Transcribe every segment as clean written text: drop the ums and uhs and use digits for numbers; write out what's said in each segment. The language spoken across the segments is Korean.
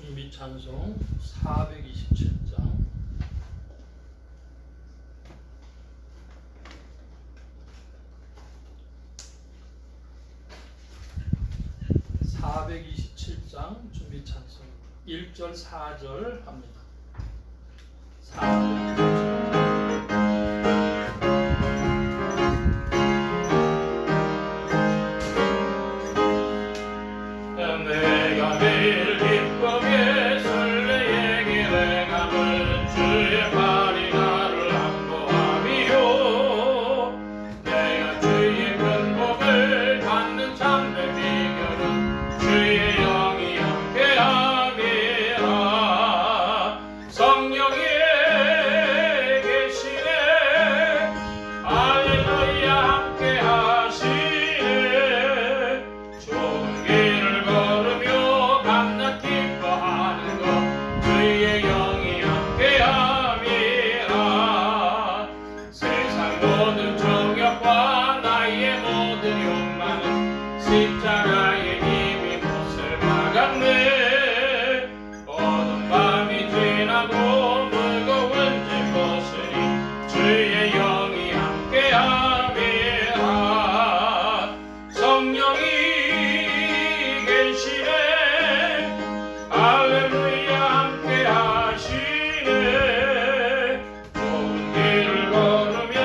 준비 찬송 427장 준비 찬송 1절 4절 합니다. 427장 내가 매일 기쁨에 설레에 기행함은 주의 팔이 나를 안보함이요 내가 주의 큰 복을 받는 참된 비결은 주의 영이 함께함이라. 성령이 계시네 할렐루야 함께하시네. 좋은 길을 걸으며 밤낮 기뻐하는 것 주의 영이 함께함이라. 세상 모든 정욕과 나의 모든 욕망은 십자가의 힘이 못을 막았네. 어두운 밤이 지나고 무거운 짐 벗으니 주의 영이 함께함이라. 성령이 계시네 할렐루야 함께하시네. 좋은 길을 걸으며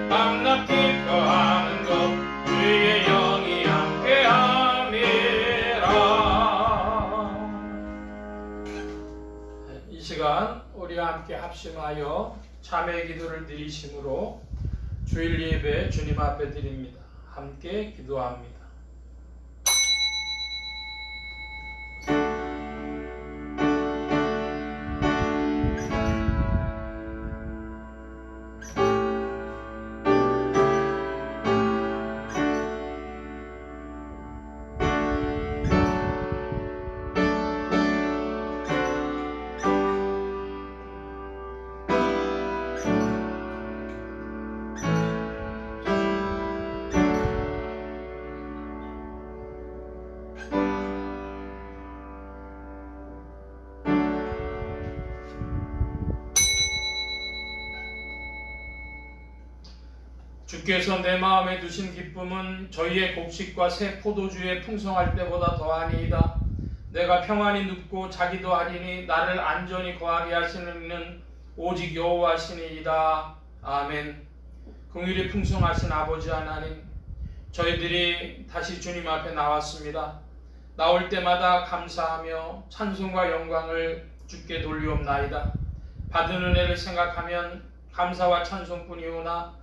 밤낮 기뻐하는 것 주의 영이 함께함이라. 이 시간 우리와 함께 합심하여 참회 기도를 드리심으로 주일 예배 주님 앞에 드립니다. 함께 기도합니다. 주께서 내 마음에 두신 기쁨은 저희의 곡식과 새 포도주에 풍성할 때보다 더하니이다. 내가 평안히 눕고 자기도 하리니 나를 안전히 거하게 하시는 이는 오직 여호와시니이다. 아멘. 긍휼이 풍성하신 아버지 하나님, 저희들이 다시 주님 앞에 나왔습니다. 나올 때마다 감사하며 찬송과 영광을 주께 돌리옵나이다. 받은 은혜를 생각하면 감사와 찬송뿐이오나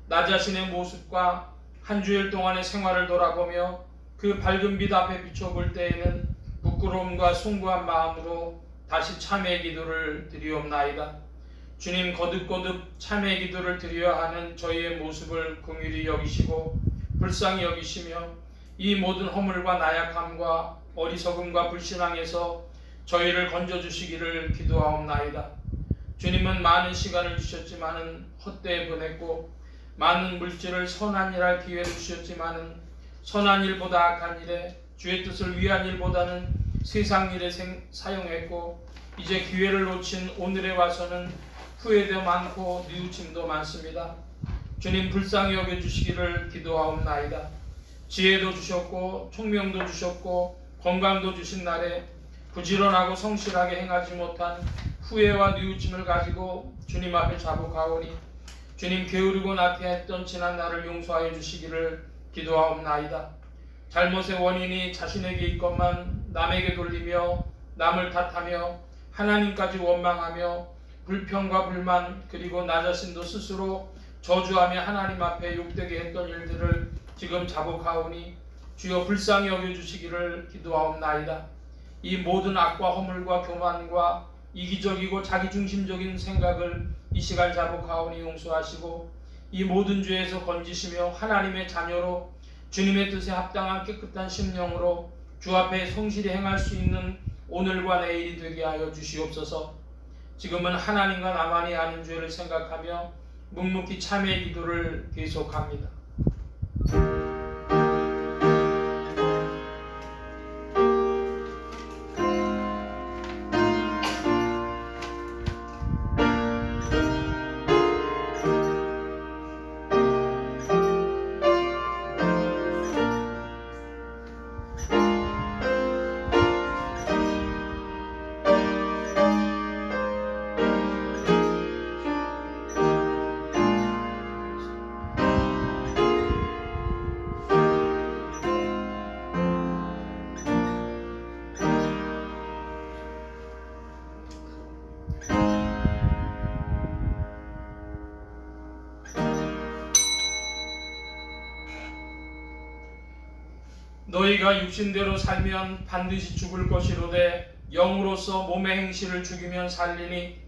나 자신의 모습과 한 주일 동안의 생활을 돌아보며 그 밝은 빛 앞에 비춰볼 때에는 부끄러움과 숭고한 마음으로 다시 참회 기도를 드리옵나이다. 주님, 거듭거듭 참회 기도를 드려야 하는 저희의 모습을 긍휼히 여기시고 불쌍히 여기시며 이 모든 허물과 나약함과 어리석음과 불신앙에서 저희를 건져주시기를 기도하옵나이다. 주님은 많은 시간을 주셨지만은 헛되이 보냈고 많은 물질을 선한 일할 기회를 주셨지만은 선한 일보다 악한 일에 주의 뜻을 위한 일보다는 세상 일에 사용했고 이제 기회를 놓친 오늘에 와서는 후회도 많고 뉘우침도 많습니다. 주님, 불쌍히 여겨주시기를 기도하옵나이다. 지혜도 주셨고 총명도 주셨고 건강도 주신 날에 부지런하고 성실하게 행하지 못한 후회와 뉘우침을 가지고 주님 앞에 자복하오니 주님, 게으르고 나태했던 지난 날을 용서하여 주시기를 기도하옵나이다. 잘못의 원인이 자신에게 있건만 남에게 돌리며 남을 탓하며 하나님까지 원망하며 불평과 불만 그리고 나 자신도 스스로 저주하며 하나님 앞에 욕되게 했던 일들을 지금 자복하오니 주여 불쌍히 여겨주시기를 기도하옵나이다. 이 모든 악과 허물과 교만과 이기적이고 자기중심적인 생각을 이 시간 자복하오니 용서하시고 이 모든 죄에서 건지시며 하나님의 자녀로 주님의 뜻에 합당한 깨끗한 심령으로 주 앞에 성실히 행할 수 있는 오늘과 내일이 되게 하여 주시옵소서. 지금은 하나님과 나만이 아는 죄를 생각하며 묵묵히 참회 기도를 계속합니다. 너희가 육신대로 살면 반드시 죽을 것이로되 영으로서 몸의 행실을 죽이면 살리니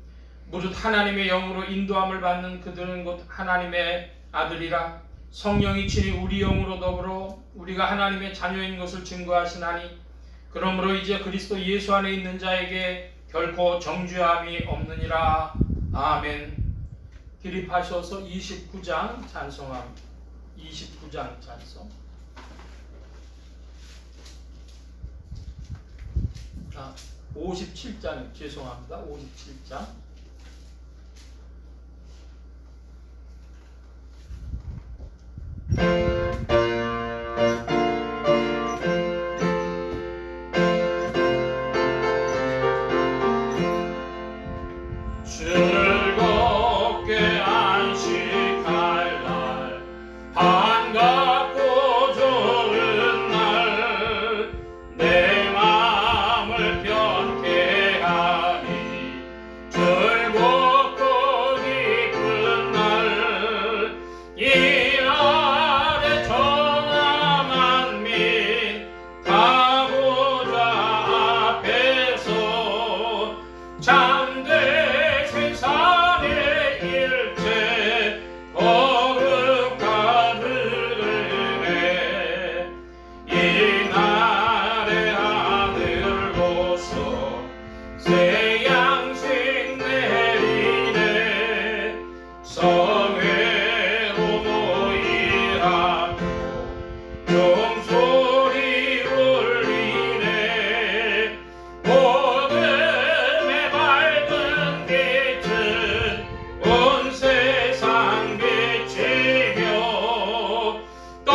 무릇 하나님의 영으로 인도함을 받는 그들은 곧 하나님의 아들이라. 성령이 친히 우리 영으로 더불어 우리가 하나님의 자녀인 것을 증거하시나니 그러므로 이제 그리스도 예수 안에 있는 자에게 결코 정죄함이 없느니라. 아멘. 기립하셔서 29장 찬송합니다. 29장 찬송. 57장 죄송합니다. 57장. 즐겁게 안식할 날 반갑고 좋은 날 내 마음을 편케 하니 즐겁고 기쁜 날 이 날에 전하 만민 가보자 앞에서 참된 세상의 일체 거룩한 은혜 이 날의 하늘로서 새 양식 내리네 성회로 모이라고 종소리 울리네 복음의 밝은 빛은 온 세상 비치며 또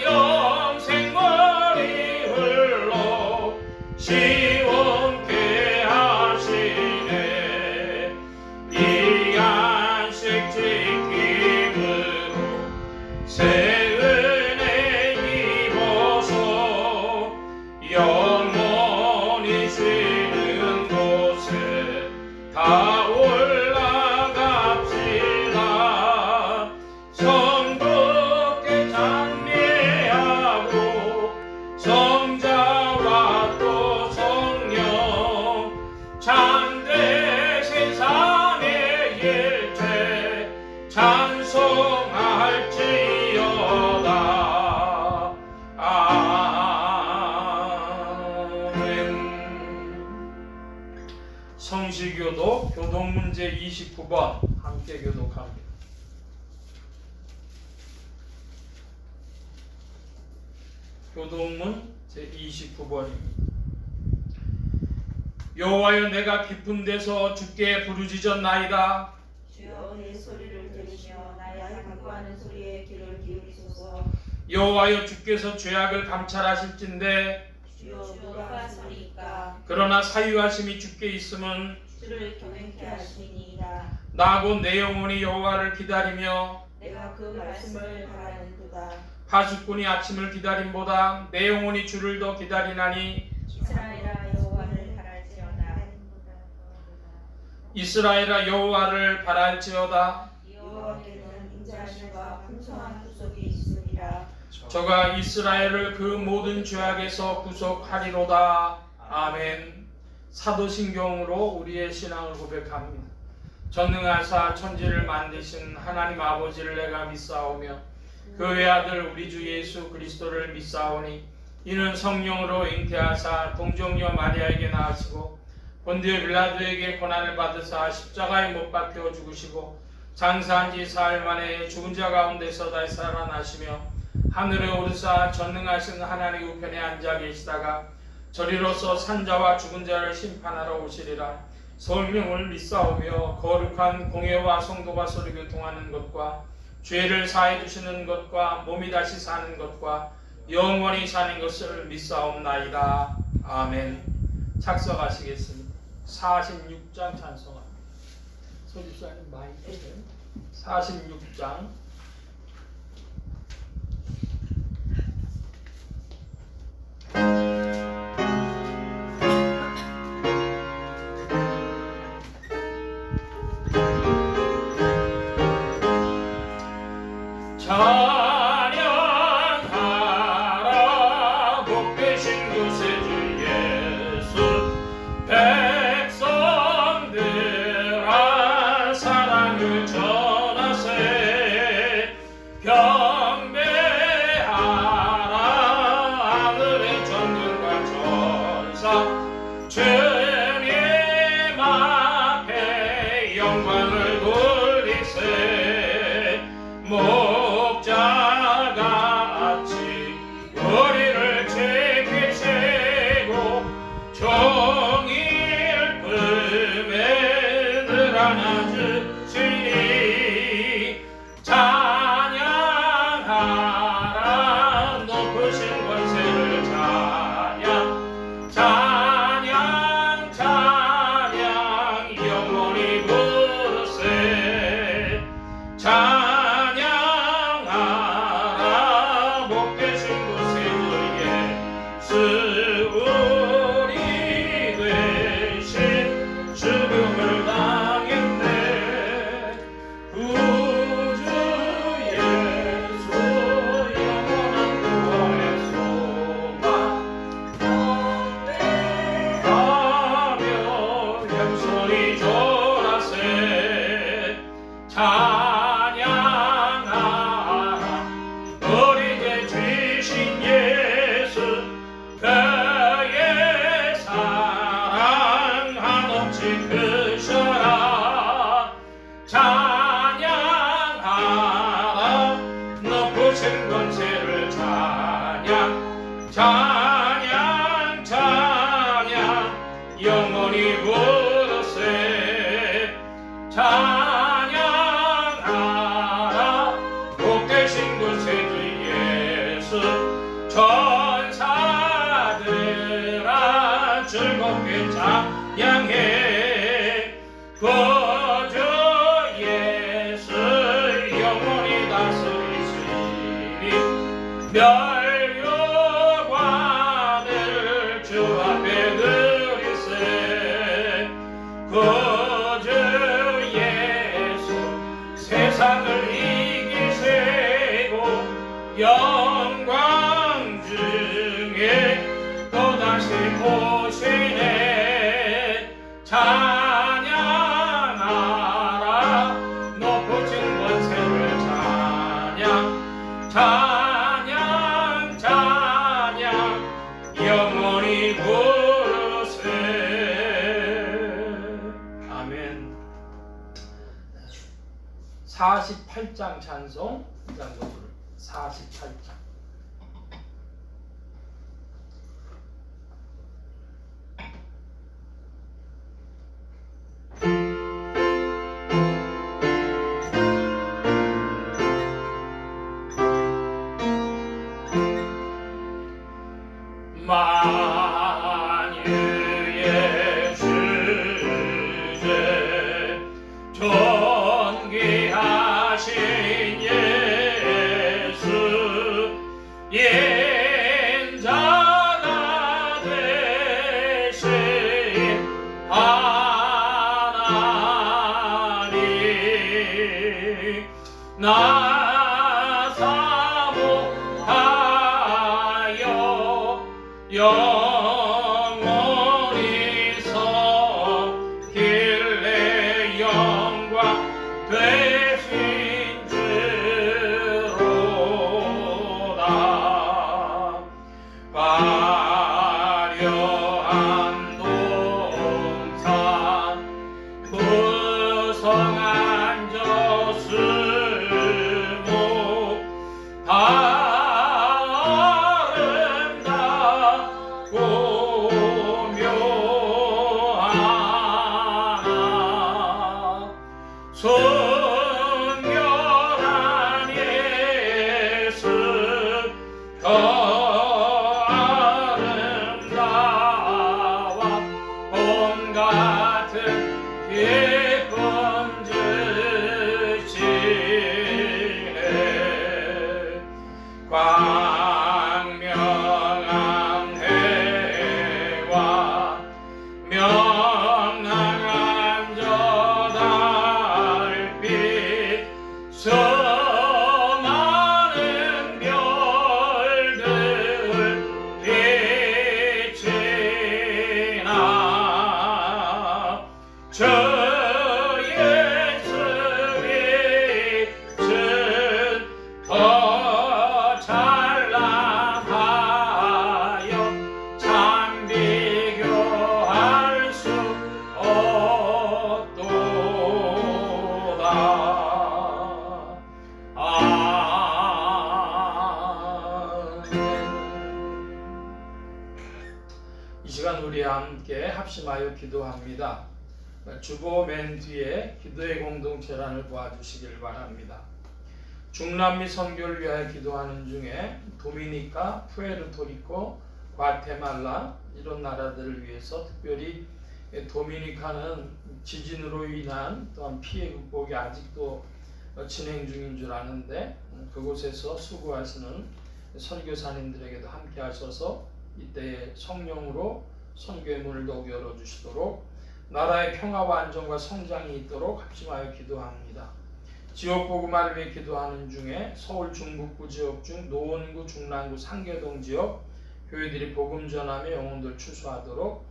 영생머리 흘러 시원케 하시네 이 안식 지킴으로 새 은혜 입어서 영원히 쉬는 곳에 다 올라갑시다. 성도께 찬미하고 성자와 또 성령 참된 세상의 일체 찬송할지어다. 아멘. 성시교독 교독문제 29번 함께 교독합니다. 교독문 제29번입니다. 여호와여 내가 깊은 데서 주께 부르짖었나이다. 주여 내 소리를 들으시며 나의 간구하는 소리에 귀를 기울이소서. 여호와여 주께서 죄악을 감찰하실진대 주여 누가 하시니까 그러나 사유하심이 주께 있음은 주를 경외케 하시니이다. 나 곧 내 영혼이 여호와를 기다리며 내가 그 말씀을 바라는도다. 파수꾼이 아침을 기다림보다 내 영혼이 주를 더 기다리나니 이스라엘아 여호와를 바랄지어다. 이스라엘아 여호와를 바랄지어다. 여호와께는 인자하심과 풍성한 구속이 있으리라. 저가 이스라엘을 그 모든 죄악에서 구속하리로다. 아멘. 사도신경으로 우리의 신앙을 고백합니다. 전능하사 천지를 만드신 하나님 아버지를 내가 믿사오며 그 외아들 우리 주 예수 그리스도를 믿사오니 이는 성령으로 잉태하사 동정녀 마리아에게 낳으시고 본디오 빌라도에게 고난을 받으사 십자가에 못 박혀 죽으시고 장사한 지 사흘 만에 죽은 자 가운데서 다시 살아나시며 하늘에 오르사 전능하신 하나님 우편에 앉아 계시다가 저리로서 산자와 죽은 자를 심판하러 오시리라. 성령을 믿사오며 거룩한 공회와 성도가 서로 교통하는 것과 죄를 사해 주시는 것과 몸이 다시 사는 것과 영원히 사는 것을 믿사옵나이다. 아멘. 착석하시겠습니다. 46장 찬송합니다. 서집사님 마이크 주세요. 46장. 찬양하라 하사 주님 앞에 영광을 돌리세. 목자같이 우리를 지키시고 종일 품에 늘 안아주시니 찬양하라. 높으신 권세를 찬양 찬양 찬양 영원히 부르세. 찬양하라. 복되신 곳에 주 예수 우리 되신 죽음을 당했네. 구주 예수 영원한 구원의 소망 하며 영소리 졸아세. 찬양하라. 우리에게 주신 예수 그의 사랑 한없이 크셔라. 찬양하라. 높으신 권세를 찬양 찬양 찬양 영원히 부르세. 찬양하라. 복되신 곳에 주 예수 천사들아 즐겁게 찬양해. 구주 예수 영원히 다스리시니 멸류관을 주 앞에 드리세. 구주 예수 세상을 이기시고 영광 중에 또다시 오시네. 찬양하라. 높으신 권세를 찬양 찬양 찬양 영원히 부르세. 아멘. 48장 찬송 장독을 48장. 만유의 주제 존귀하신 예수 인자가 되신 하나님 나 사모하여 영원히 서길래 영광 되신 주로다. 화려한 동산 무성한 저수목 아름답고 묘하나 순결한 예수 더 아름다워 봄 같은 기쁨 주시네. 광명한 해 시간 우리 함께 합심하여 기도합니다. 주보 맨 뒤에 기도의 공동체란을 보아주시길 바랍니다. 중남미 선교를 위하여 기도하는 중에 도미니카, 푸에르토리코, 과테말라 이런 나라들을 위해서 특별히 도미니카는 지진으로 인한 또한 피해 극복이 아직도 진행 중인 줄 아는데 그곳에서 수고하시는 선교사님들에게도 함께 하셔서 이때 성령으로 선교의 문을 더욱 열어주시도록 나라의 평화와 안정과 성장이 있도록 합심하여 기도합니다. 지역 복음화를 위해 기도하는 중에 서울 중북부 지역 중 노원구, 중랑구, 상계동 지역 교회들이 복음 전하며 영혼들 추수하도록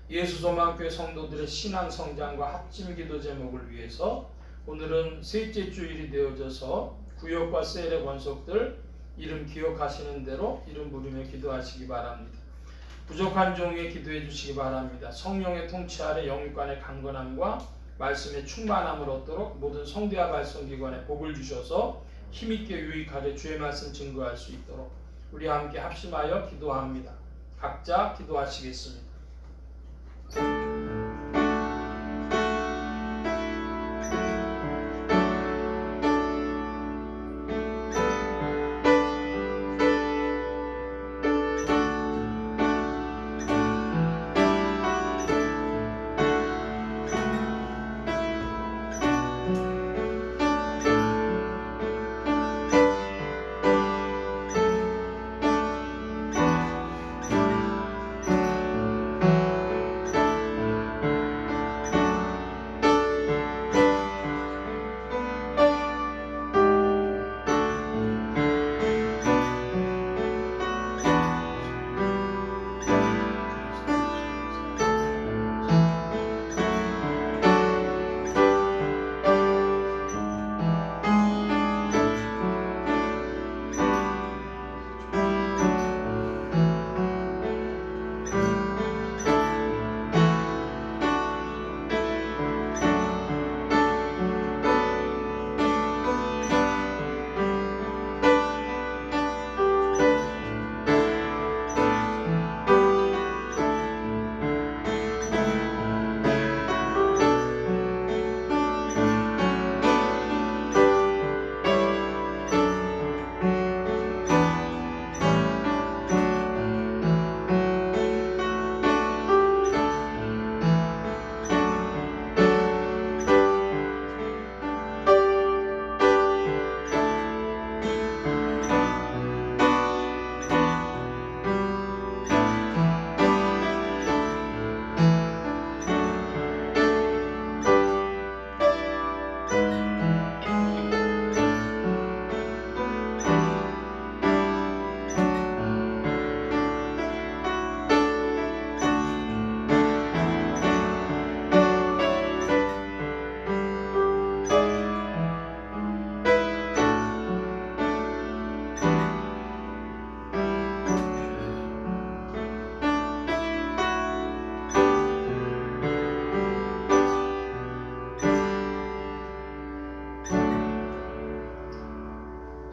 예수소망교회 성도들의 신앙 성장과 합심 기도 제목을 위해서 오늘은 셋째 주일이 되어져서 구역과 셀의 권속들 이름 기억하시는 대로 이름 부르며 기도하시기 바랍니다. 부족한 종에게 기도해 주시기 바랍니다. 성령의 통치 아래 영육간의 강건함과 말씀의 충만함을 얻도록 모든 성대와 발성기관에 복을 주셔서 힘있게 유익하게 주의 말씀 증거할 수 있도록 우리 함께 합심하여 기도합니다. 각자 기도하시겠습니다.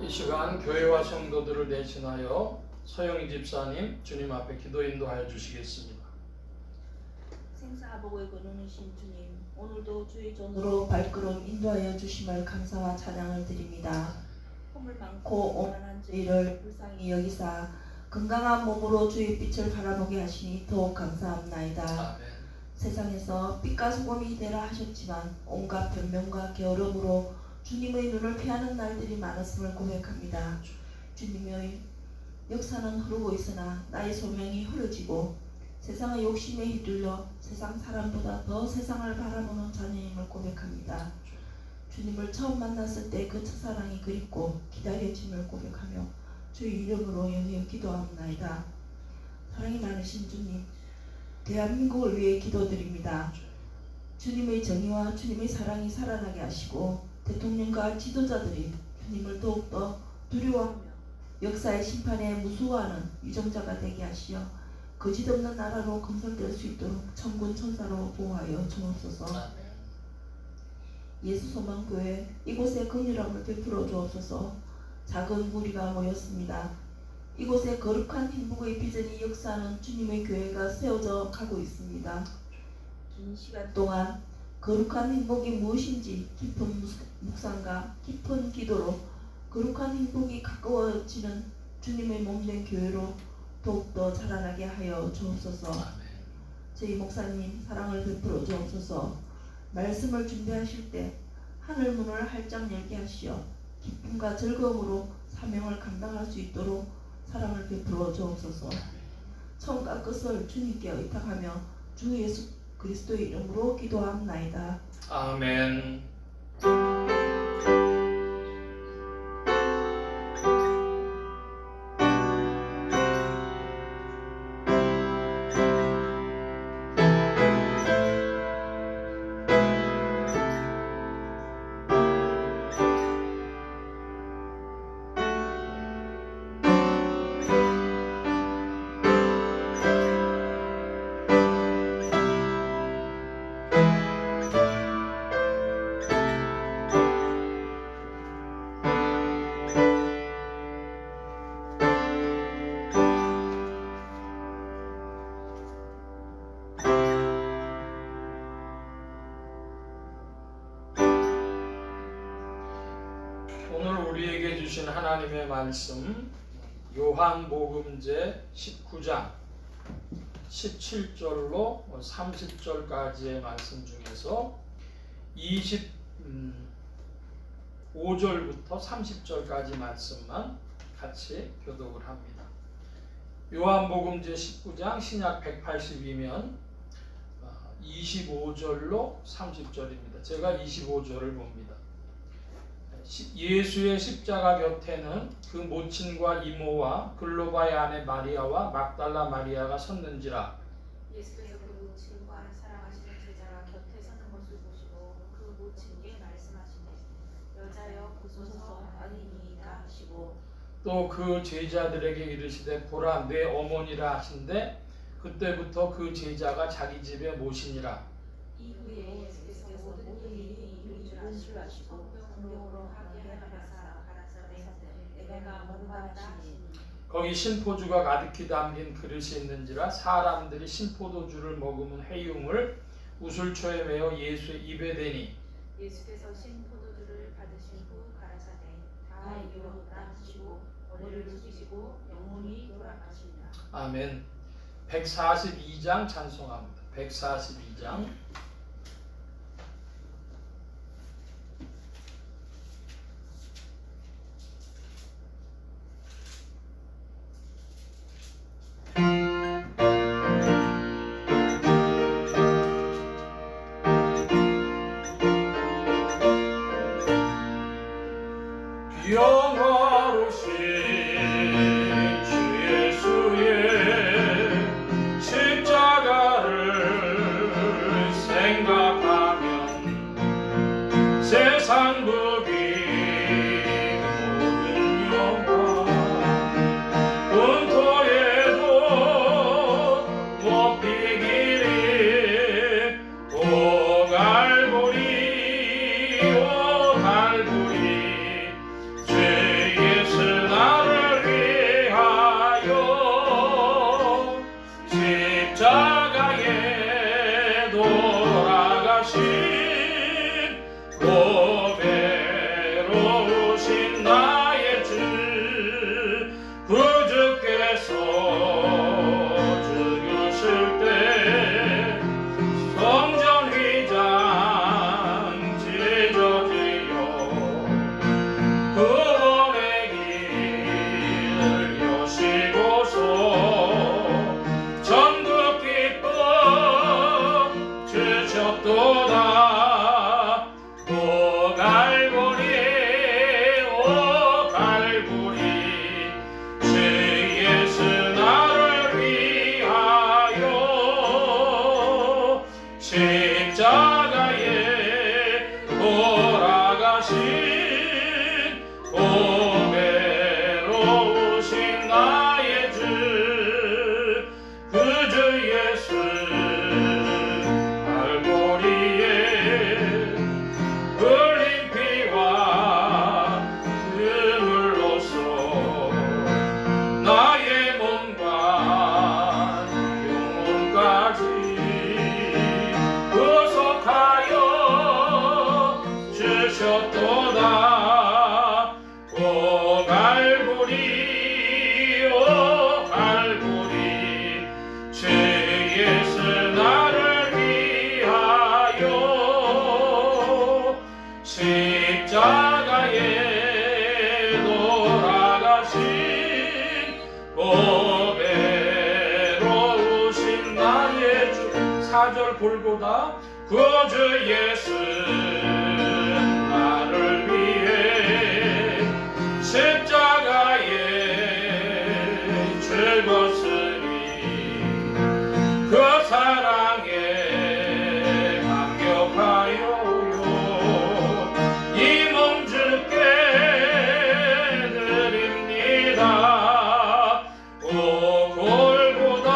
이 시간 교회와 성도들을 대신하여 서영희 집사님 주님 앞에 기도 인도하여 주시겠습니다. 생사복을 거두시는 주님, 오늘도 주의 전으로 발걸음 인도하여 주심을 감사와 찬양을 드립니다. 허물 많고 오만한 저희를 불쌍히 여기사 건강한 몸으로 주의 빛을 바라보게 하시니 더욱 감사합나이다. 아멘. 세상에서 빛과 소금이 되라 하셨지만 온갖 변명과 게으름으로 주님의 눈을 피하는 날들이 많았음을 고백합니다. 주님의 역사는 흐르고 있으나 나의 소명이 흐려지고 세상의 욕심에 휘둘려 세상 사람보다 더 세상을 바라보는 자녀임을 고백합니다. 주님을 처음 만났을 때 그 첫사랑이 그립고 기다려짐을 고백하며 주의 이름으로 영위해 기도합나이다. 사랑이 많으신 주님, 대한민국을 위해 기도드립니다. 주님의 정의와 주님의 사랑이 살아나게 하시고 대통령과 지도자들이 주님을 더욱더 두려워하며 역사의 심판에 무서워하는 유정자가 되게 하시어 거짓 없는 나라로 건설될 수 있도록 천군 천사로 보호하여 주옵소서. 예수소망교회 이곳에 긍휼함을 베풀어 주옵소서. 작은 무리가 모였습니다. 이곳에 거룩한 행복의 비전이 역사 역사는 주님의 교회가 세워져 가고 있습니다. 긴 시간 동안 거룩한 행복이 무엇인지 깊은 묵상과 깊은 기도로 거룩한 행복이 가까워지는 주님의 몸된 교회로 더욱더 자라나게 하여 주옵소서. 저희 목사님 사랑을 베풀어 주옵소서. 말씀을 준비하실 때 하늘 문을 활짝 열게 하시어 기쁨과 즐거움으로 사명을 감당할 수 있도록 사랑을 베풀어 주옵소서. 처음과 끝을 주님께 의탁하며 주 예수 그리스도의 이름으로 기도합나이다. 아멘. 오늘 우리에게 주신 하나님의 말씀 요한복음제 19장 17절로 30절까지의 말씀 중에서 25절부터 30절까지 말씀만 같이 교독을 합니다. 요한복음제 19장 신약 182면 25절로 30절입니다. 제가 25절을 봅니다. 예수의 십자가 곁에는 그 모친과 이모와 글로바의 아내 마리아와 막달라 마리아가 섰는지라. 예수께서 그 모친과 사랑하시는 제자가 곁에 서는 것을 보시고 그 모친에게 말씀하시되 여자여 보소서 아니니이다 하시고 또 그 제자들에게 이르시되 보라 내 어머니라 하신대 그때부터 그 제자가 자기 집에 모시니라. 이후에 예수께서 모든 일이 이루어진 줄 아시고 성경으로 하게 하라사 가라사대 내가 원받다 하시니 거기 신포주가 가득히 담긴 그릇이 있는지라 사람들이 신포도주를 머금은 해융을 우슬초에 메어 예수의 입에 대니 예수께서 신포도주를 받으신 후 가라사대 다 이루었다 하시고 머리를 숙이시고 영혼이 돌아가시니라. 아멘. 142장 찬송합니다. 142장 영화로신 주 예수의 십자가를 4절 골고다 구주 예수 나를 위해 십자가에 죽었으니 그 사랑에 감격하여요 이 몸 주께 드립니다. 오 골고다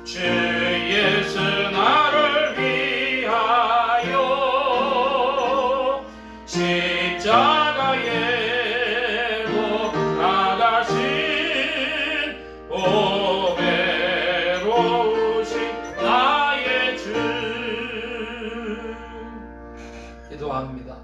주 예수 나를 위하여 십자가에 돌아가신 오배로우신 나의 주. 기도합니다.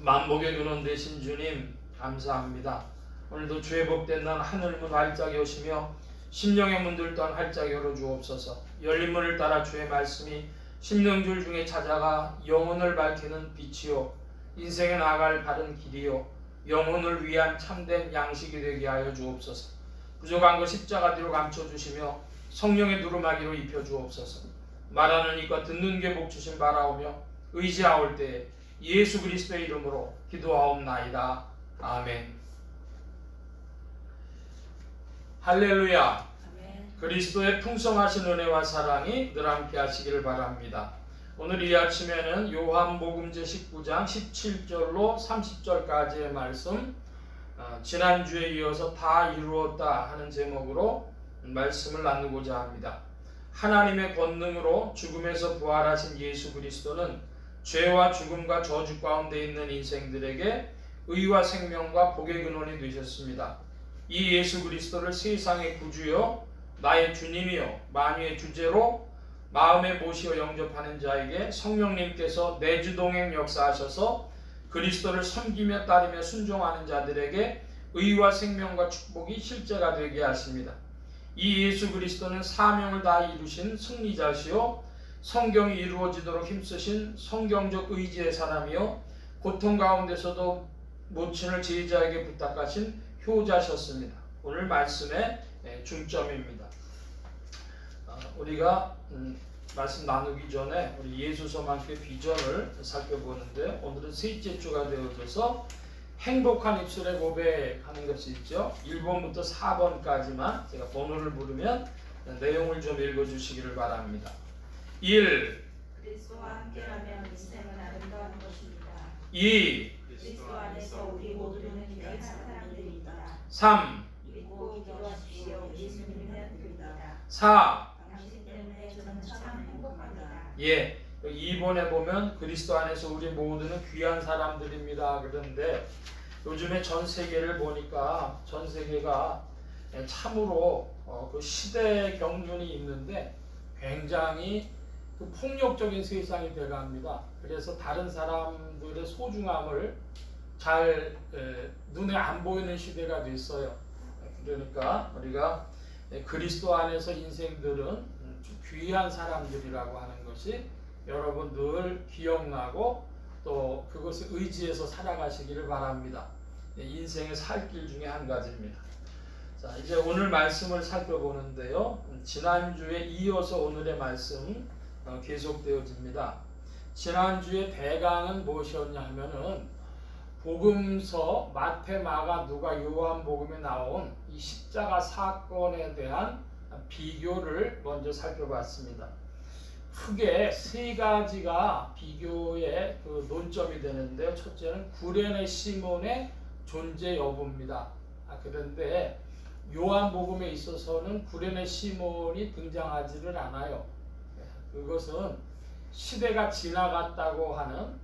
만복의 근원 되신 주님 감사합니다. 오늘도 주의 복된 날 하늘문 활짝 여시며 심령의 문들 또한 활짝 열어주옵소서. 열린 문을 따라 주의 말씀이 심령줄 중에 찾아가 영혼을 밝히는 빛이요 인생에 나아갈 바른 길이요 영혼을 위한 참된 양식이 되게 하여 주옵소서. 부족한 것 십자가 뒤로 감춰주시며 성령의 두루마기로 입혀주옵소서. 말하는 이과 듣는 게 복 주신 바라오며 의지하올 때에 예수 그리스도의 이름으로 기도하옵나이다. 아멘. 할렐루야. 그리스도의 풍성하신 은혜와 사랑이 늘 함께 하시기를 바랍니다. 오늘 이 아침에는 요한복음제 19장 17절로 30절까지의 말씀, 지난주에 이어서 다 이루었다 하는 제목으로 말씀을 나누고자 합니다. 하나님의 권능으로 죽음에서 부활하신 예수 그리스도는 죄와 죽음과 저주 가운데 있는 인생들에게 의와 생명과 복의 근원이 되셨습니다. 이 예수 그리스도를 세상의 구주요 나의 주님이요 만유의 주제로 마음에 모시어 영접하는 자에게 성령님께서 내주동행 역사하셔서 그리스도를 섬기며 따르며 순종하는 자들에게 의와 생명과 축복이 실제가 되게 하십니다. 이 예수 그리스도는 사명을 다 이루신 승리자시요 성경이 이루어지도록 힘쓰신 성경적 의지의 사람이요 고통 가운데서도 모친을 제자에게 부탁하신 효자셨습니다. 오늘 말씀의 중점입니다. 우리가 말씀 나누기 전에 우리 예수서만교회 비전을 살펴보는데 오늘은 셋째 주가 되어져서 행복한 입술의 고백하는 것이 있죠. 1번부터 4번까지만 제가 번호를 부르면 내용을 좀 읽어주시기를 바랍니다. 1. 그리스도와 함께라면 인생은 아름다운 것입니다. 2. 그리스도 안에서 우리 모두는 귀한 사람들이다. 3. 믿고 기도하십시오. 예수님은 그리다. 4. 당신 때문에 저는 참 행복합니다. 예, 2번에 보면 그리스도 안에서 우리 모두는 귀한 사람들입니다. 그런데 요즘에 전 세계를 보니까 전 세계가 참으로 그 시대 경륜이 있는데 굉장히 그 폭력적인 세상이 돼갑니다. 그래서 다른 사람들의 소중함을 잘 눈에 안 보이는 시대가 됐어요. 그러니까 우리가 그리스도 안에서 인생들은 귀한 사람들이라고 하는 것이 여러분 늘 기억나고 또 그것을 의지해서 살아가시기를 바랍니다. 인생의 살 길 중에 한 가지입니다. 자, 이제 오늘 말씀을 살펴보는데요. 지난주에 이어서 오늘의 말씀 계속되어집니다. 지난주에 대강은 무엇이었냐 하면은 복음서 마태, 마가, 누가, 요한복음에 나온 이 십자가 사건에 대한 비교를 먼저 살펴봤습니다. 크게 세 가지가 비교의 그 논점이 되는데 첫째는 구레네 시몬의 존재 여부입니다. 그런데 요한복음에 있어서는 구레네 시몬이 등장하지를 않아요. 그것은 시대가 지나갔다고 하는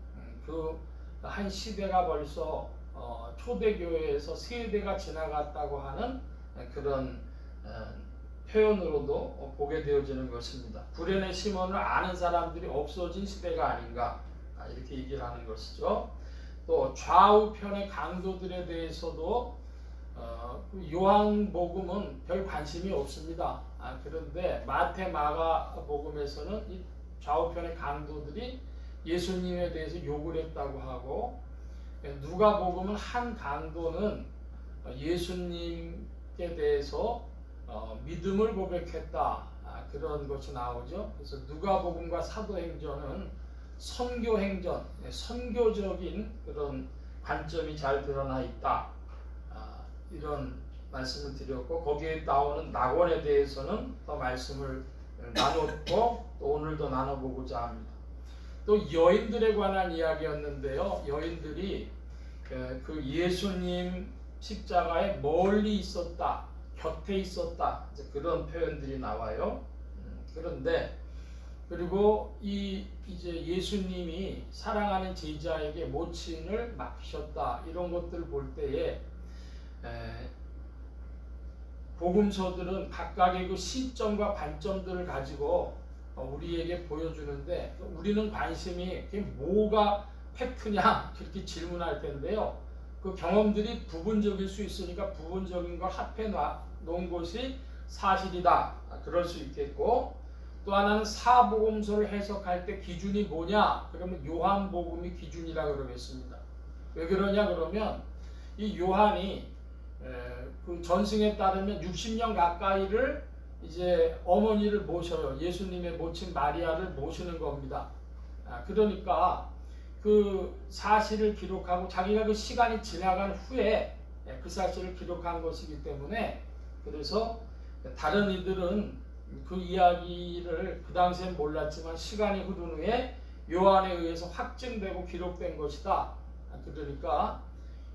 그 한 시대가 벌써 초대교회에서 세대가 지나갔다고 하는 그런 표현으로도 보게 되어지는 것입니다. 구레네 시몬을 아는 사람들이 없어진 시대가 아닌가 이렇게 얘기를 하는 것이죠. 또 좌우편의 강도들에 대해서도 요한복음은 별 관심이 없습니다. 그런데 마태, 마가 복음에서는 이 좌우편의 강도들이 예수님에 대해서 욕을 했다고 하고 누가복음은 한 강도는 예수님께 대해서 믿음을 고백했다. 그런 것이 나오죠. 그래서 누가복음과 사도행전은 선교행전, 선교적인 그런 관점이 잘 드러나 있다. 이런 말씀을 드렸고, 거기에 나오는 낙원에 대해서는 더 말씀을 나눴고 또 오늘도 나눠보고자 합니다. 또 여인들에 관한 이야기였는데요. 여인들이 그 예수님 십자가에 멀리 있었다, 곁에 있었다, 그런 표현들이 나와요. 그런데 그리고 이제 예수님이 사랑하는 제자에게 모친을 맡기셨다, 이런 것들을 볼 때에 복음서들은 각각의 그 시점과 관점들을 가지고 우리에게 보여주는데, 우리는 관심이 그게 뭐가 팩트냐 그렇게 질문할 텐데요. 그 경험들이 부분적일 수 있으니까 부분적인 걸 합해 놓은 것이 사실이다, 그럴 수 있겠고, 또 하나는 사복음서를 해석할 때 기준이 뭐냐 그러면 요한복음이 기준이라 그러겠습니다. 왜 그러냐 그러면 이 요한이 그 전승에 따르면 60년 가까이를 이제 어머니를 모셔요. 예수님의 모친 마리아를 모시는 겁니다. 그러니까 그 사실을 기록하고 자기가 그 시간이 지나간 후에 그 사실을 기록한 것이기 때문에, 그래서 다른 이들은 그 이야기를 그 당시엔 몰랐지만 시간이 흐른 후에 요한에 의해서 확증되고 기록된 것이다. 그러니까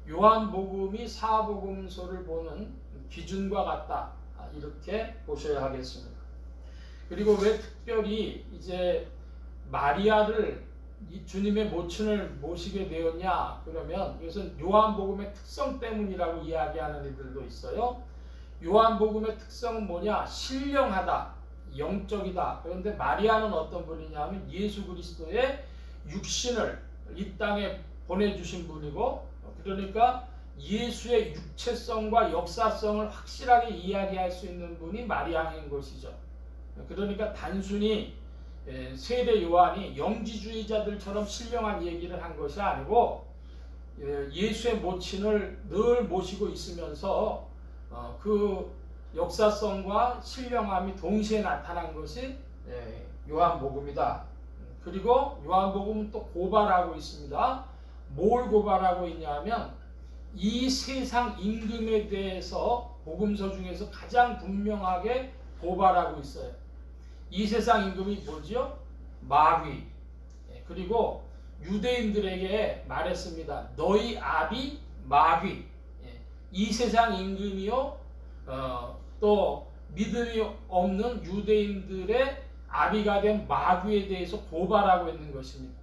요한복음이 사복음서를 보는 기준과 같다, 이렇게 보셔야 하겠습니다. 그리고 왜 특별히 이제 마리아를 이 주님의 모친을 모시게 되었냐 그러면 이것은 요한복음의 특성 때문이라고 이야기하는 이들도 있어요. 요한복음의 특성은 뭐냐? 신령하다, 영적이다. 그런데 마리아는 어떤 분이냐면 예수 그리스도의 육신을 이 땅에 보내주신 분이고, 그러니까 예수의 육체성과 역사성을 확실하게 이야기할 수 있는 분이 마리아인 것이죠. 그러니까 단순히 세례 요한이 영지주의자들처럼 신령한 얘기를 한 것이 아니고, 예수의 모친을 늘 모시고 있으면서 그 역사성과 신령함이 동시에 나타난 것이 요한복음이다. 그리고 요한복음은 또 고발하고 있습니다. 뭘 고발하고 있냐면 이 세상 임금에 대해서 복음서 중에서 가장 분명하게 고발하고 있어요. 이 세상 임금이 뭐죠? 마귀. 그리고 유대인들에게 말했습니다. 너희 아비 마귀. 이 세상 임금이요, 또 믿음이 없는 유대인들의 아비가 된 마귀에 대해서 고발하고 있는 것입니다.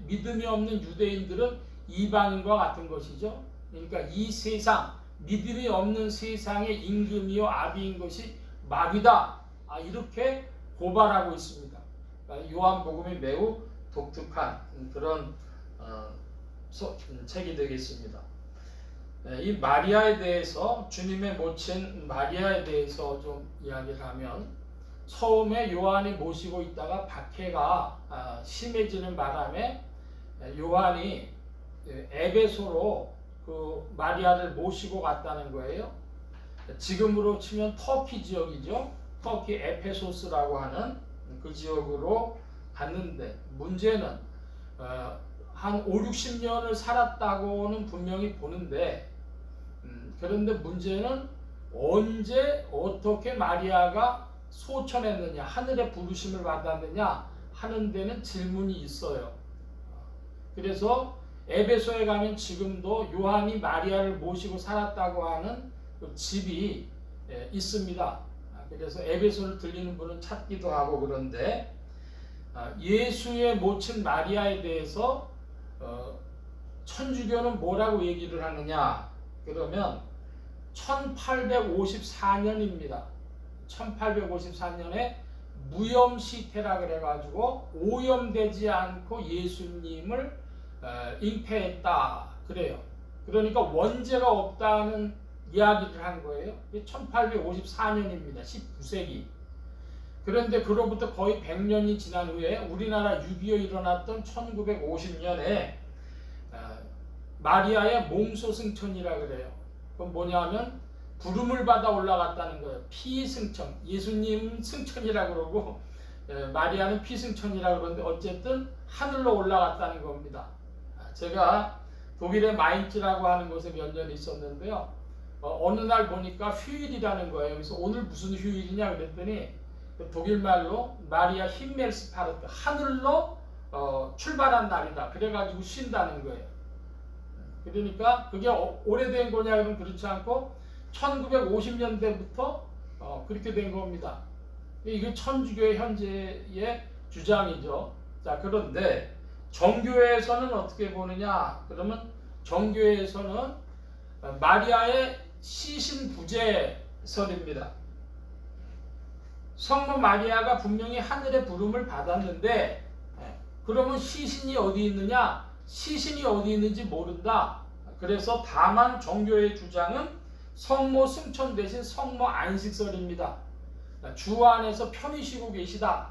믿음이 없는 유대인들은 이방인과 같은 것이죠. 그러니까 이 세상, 믿음이 없는 세상의 임금이요 아비인 것이 마귀다, 이렇게 고발하고 있습니다. 그러니까 요한복음이 매우 독특한 그런 책이 되겠습니다. 이 마리아에 대해서, 주님의 모친 마리아에 대해서 좀 이야기를 하면, 처음에 요한이 모시고 있다가 박해가 심해지는 바람에 요한이 에베소로 그 마리아를 모시고 갔다는 거예요. 지금으로 치면 터키 지역이죠. 터키 에페소스라고 하는 그 지역으로 갔는데, 문제는 한 5, 60년을 살았다고는 분명히 보는데, 그런데 문제는 언제 어떻게 마리아가 소천했느냐, 하늘의 부르심을 받았느냐 하는 데는 질문이 있어요. 그래서 에베소에 가면 지금도 요한이 마리아를 모시고 살았다고 하는 그 집이 있습니다. 그래서 에베소를 들리는 분은 찾기도 하고, 그런데 예수의 모친 마리아에 대해서 천주교는 뭐라고 얘기를 하느냐 그러면 1854년입니다. 1854년에 무염시태라 그래가지고 오염되지 않고 예수님을 잉태했다 그래요. 그러니까 원죄가 없다는 이야기를 한 거예요. 1854년입니다. 19세기. 그런데 그로부터 거의 100년이 지난 후에 우리나라 6.25 일어났던 1950년에 마리아의 몸소 승천이라 그래요. 그건 뭐냐면 부름을 받아 올라갔다는 거예요. 피승천, 예수님 승천이라고 그러고 마리아는 피승천이라고 그러는데 어쨌든 하늘로 올라갔다는 겁니다. 제가 독일의 마인츠라고 하는 곳에 몇 년 있었는데요. 어느 날 보니까 휴일이라는 거예요. 그래서 오늘 무슨 휴일이냐 그랬더니 독일 말로 마리아 힘멜스파르트, 하늘로 출발한 날이다. 그래가지고 쉰다는 거예요. 그러니까 그게 오래된 거냐 그러면 그렇지 않고 1950년대부터 그렇게 된 겁니다. 이게 천주교의 현재의 주장이죠. 자, 그런데 정교회에서는 어떻게 보느냐? 그러면 정교회에서는 마리아의 시신 부재설입니다. 성모 마리아가 분명히 하늘의 부름을 받았는데 그러면 시신이 어디 있느냐? 시신이 어디 있는지 모른다. 그래서 다만 정교회의 주장은 성모 승천 대신 성모 안식설입니다. 주 안에서 편히 쉬고 계시다.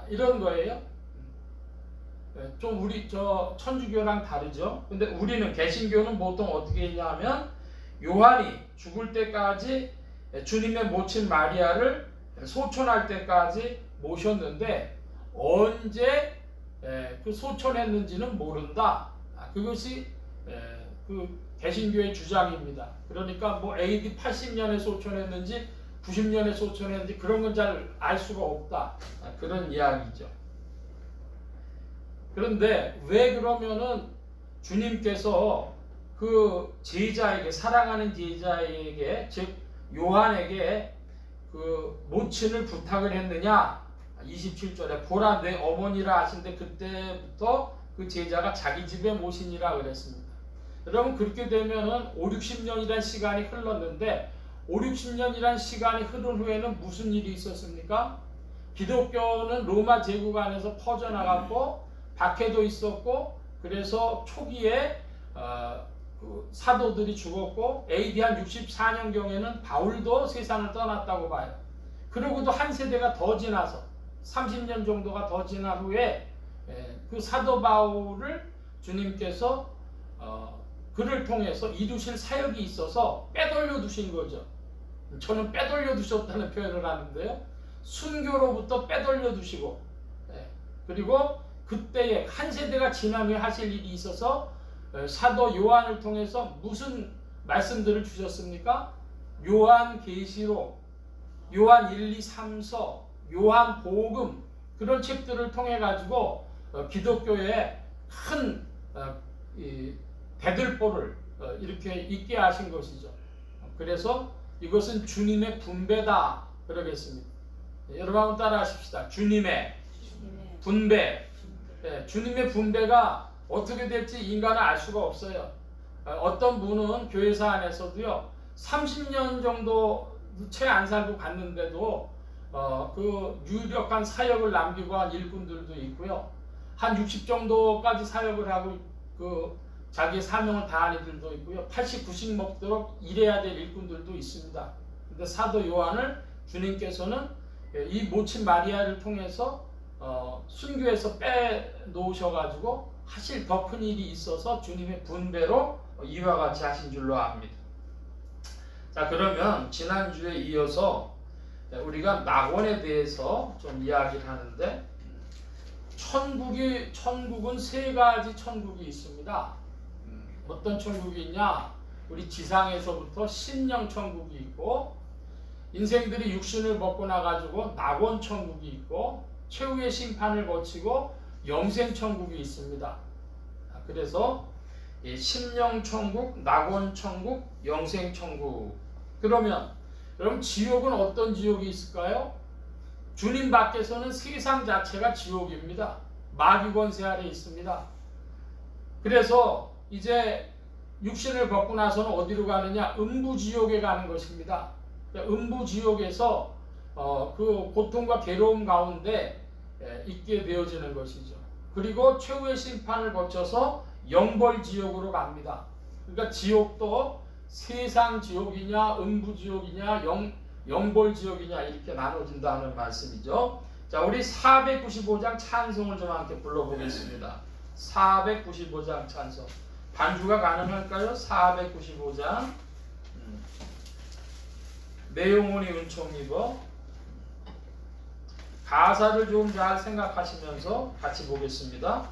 이런 거예요. 좀 우리 천주교랑 다르죠. 근데 우리는 개신교는 보통 어떻게 했냐면 요한이 죽을 때까지 주님의 모친 마리아를 소천할 때까지 모셨는데 언제 그 소천했는지는 모른다. 그것이 그 개신교의 주장입니다. 그러니까 뭐 AD 80년에 소천했는지 90년에 소천했는지 그런 건 잘 알 수가 없다. 그런 이야기죠. 그런데 왜 그러면은 주님께서 그 제자에게, 사랑하는 제자에게, 즉 요한에게 그 모친을 부탁을 했느냐? 27절에 보라 내 어머니라 하신데 그때부터 그 제자가 자기 집에 모시니라 그랬습니다. 여러분 그렇게 되면은 5, 60년이라는 시간이 흘렀는데 5, 60년이라는 시간이 흐른 후에는 무슨 일이 있었습니까? 기독교는 로마 제국 안에서 퍼져나갔고 박해도 있었고 그래서 초기에 그 사도들이 죽었고 AD 한 64년경에는 바울도 세상을 떠났다고 봐요. 그러고도 한 세대가 더 지나서 30년 정도가 더 지난 후에 그 사도 바울을 주님께서 그를 통해서 이루실 사역이 있어서 빼돌려 두신 거죠. 저는 빼돌려 두셨다는 표현을 하는데요. 순교로부터 빼돌려 두시고 그리고 그때에 한 세대가 지난 후에 하실 일이 있어서 사도 요한을 통해서 무슨 말씀들을 주셨습니까? 요한계시록, 요한 1, 2, 3서, 요한 복음 그런 책들을 통해 가지고 기독교에 큰 대들보를 이렇게 있게 하신 것이죠. 그래서 이것은 주님의 분배다 그러겠습니다. 여러분 한번 따라 하십시다. 주님의 분배. 주님의 분배가 어떻게 될지 인간은 알 수가 없어요. 어떤 분은 교회사 안에서도요 30년 정도 채 안 살고 갔는데도 그 유력한 사역을 남기고 한 일꾼들도 있고요. 한 60 정도까지 사역을 하고 그 자기의 사명을 다한 이들도 있고요. 80, 90 먹도록 일해야 될 일꾼들도 있습니다. 근데 사도 요한을 주님께서는 이 모친 마리아를 통해서 순교에서 빼놓으셔가지고 하실 더 큰 일이 있어서 주님의 분배로 이와 같이 하신 줄로 압니다. 자, 그러면 지난주에 이어서 우리가 낙원에 대해서 좀 이야기를 하는데 천국은 세 가지 천국이 있습니다. 어떤 천국이 있냐? 우리 지상에서부터 신령 천국이 있고 인생들이 육신을 벗고 나가지고 낙원 천국이 있고 최후의 심판을 거치고 영생 천국이 있습니다. 그래서 신령 천국, 낙원 천국, 영생 천국. 그러면 여러분 지옥은 어떤 지옥이 있을까요? 주님 밖에서는 세상 자체가 지옥입니다. 마귀 권세 아래 있습니다. 그래서 이제 육신을 벗고 나서는 어디로 가느냐? 음부지옥에 가는 것입니다. 음부지옥에서 그 고통과 괴로움 가운데 있게 되어지는 것이죠. 그리고 최후의 심판을 거쳐서 영벌지옥으로 갑니다. 그러니까 지옥도 세상 지옥이냐, 음부지옥이냐, 영벌지옥이냐 이렇게 나눠진다는 말씀이죠. 자, 우리 495장 찬송을 좀 함께 불러보겠습니다. 495장 찬송. 반주가 가능할까요? 495장. 내 영혼이 은총 입어. 가사를 좀 잘 생각하시면서 같이 보겠습니다.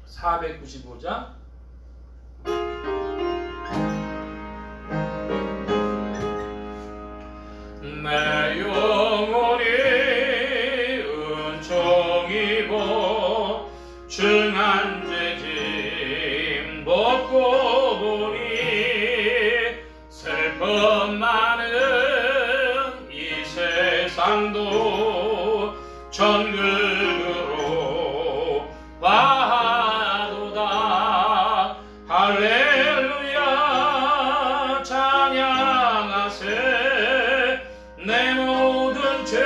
495장 내 영혼이 은총 입어 중한 죄짐 벗고 보니 슬픔 많은 이 세상도 천국으로 와도다. 할렐루야 찬양하세. 내 모든 죄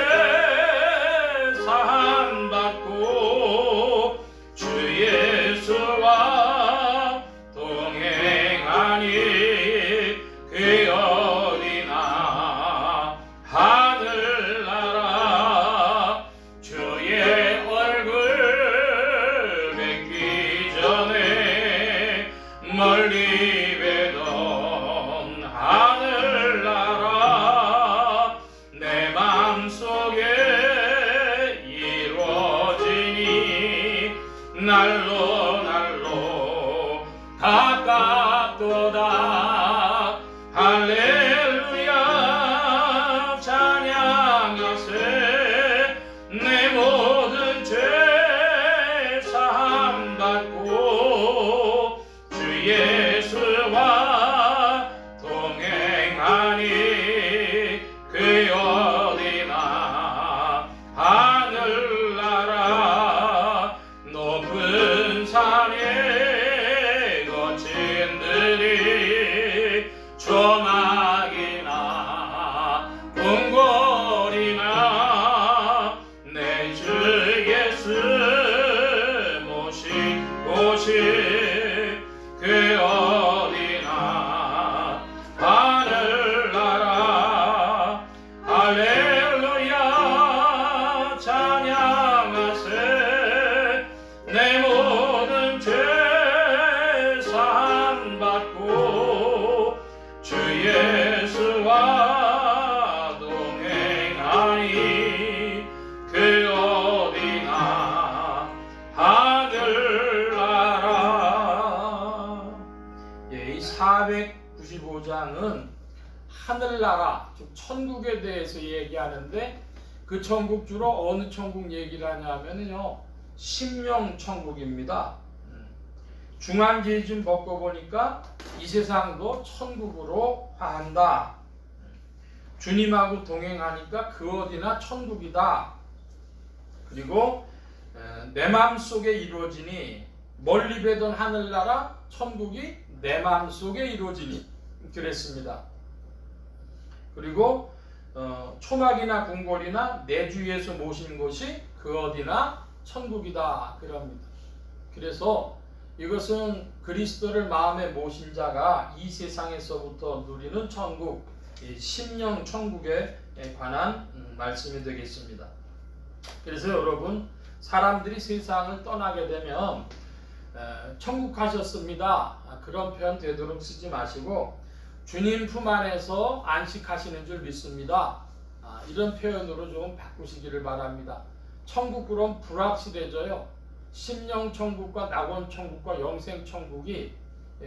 사함받고 주 예수와 동행하니 그 어디나 하늘나라. 주의 얼굴 뵙기 전에 멀리 뵈던 하늘나라. 내 맘속에 이루어지니 날로 날로 가깝도다. 할렐루야 찬양하세. 내 모든 죄 사함받고 주 예수와 동행하니 그 어디나 하늘나라. 높은 산에 거친들이 조막이나 궁궐이나 내 주 예수 모신 곳이 그 어디나 하늘나라. 할렐루야 찬양하세. 내 모든 죄 사함받고 주 예수와 동행하니 그 어디나 하늘나라. 이 495장은 하늘나라, 즉 천국에 대해서 얘기하는데 그 천국 주로 어느 천국 얘기를 하냐면요, 심령천국입니다. 중한죄 좀 벗고보니까 이 세상도 천국으로 화한다. 주님하고 동행하니까 그 어디나 천국이다. 그리고 내 마음속에 이루어지니, 멀리 뵈던 하늘나라 천국이 내 마음속에 이루어지니 그랬습니다. 그리고 초막이나 궁궐이나 내 주에서 모신 곳이 그 어디나 천국이다 그럽니다. 그래서 이것은 그리스도를 마음에 모신 자가 이 세상에서부터 누리는 천국, 심령 천국에 관한 말씀이 되겠습니다. 그래서 여러분, 사람들이 세상을 떠나게 되면 천국 가셨습니다, 그런 표현 되도록 쓰지 마시고 주님 품 안에서 안식하시는 줄 믿습니다, 이런 표현으로 좀 바꾸시기를 바랍니다. 천국 그럼 불확실해져요. 심령천국과 낙원천국과 영생천국이,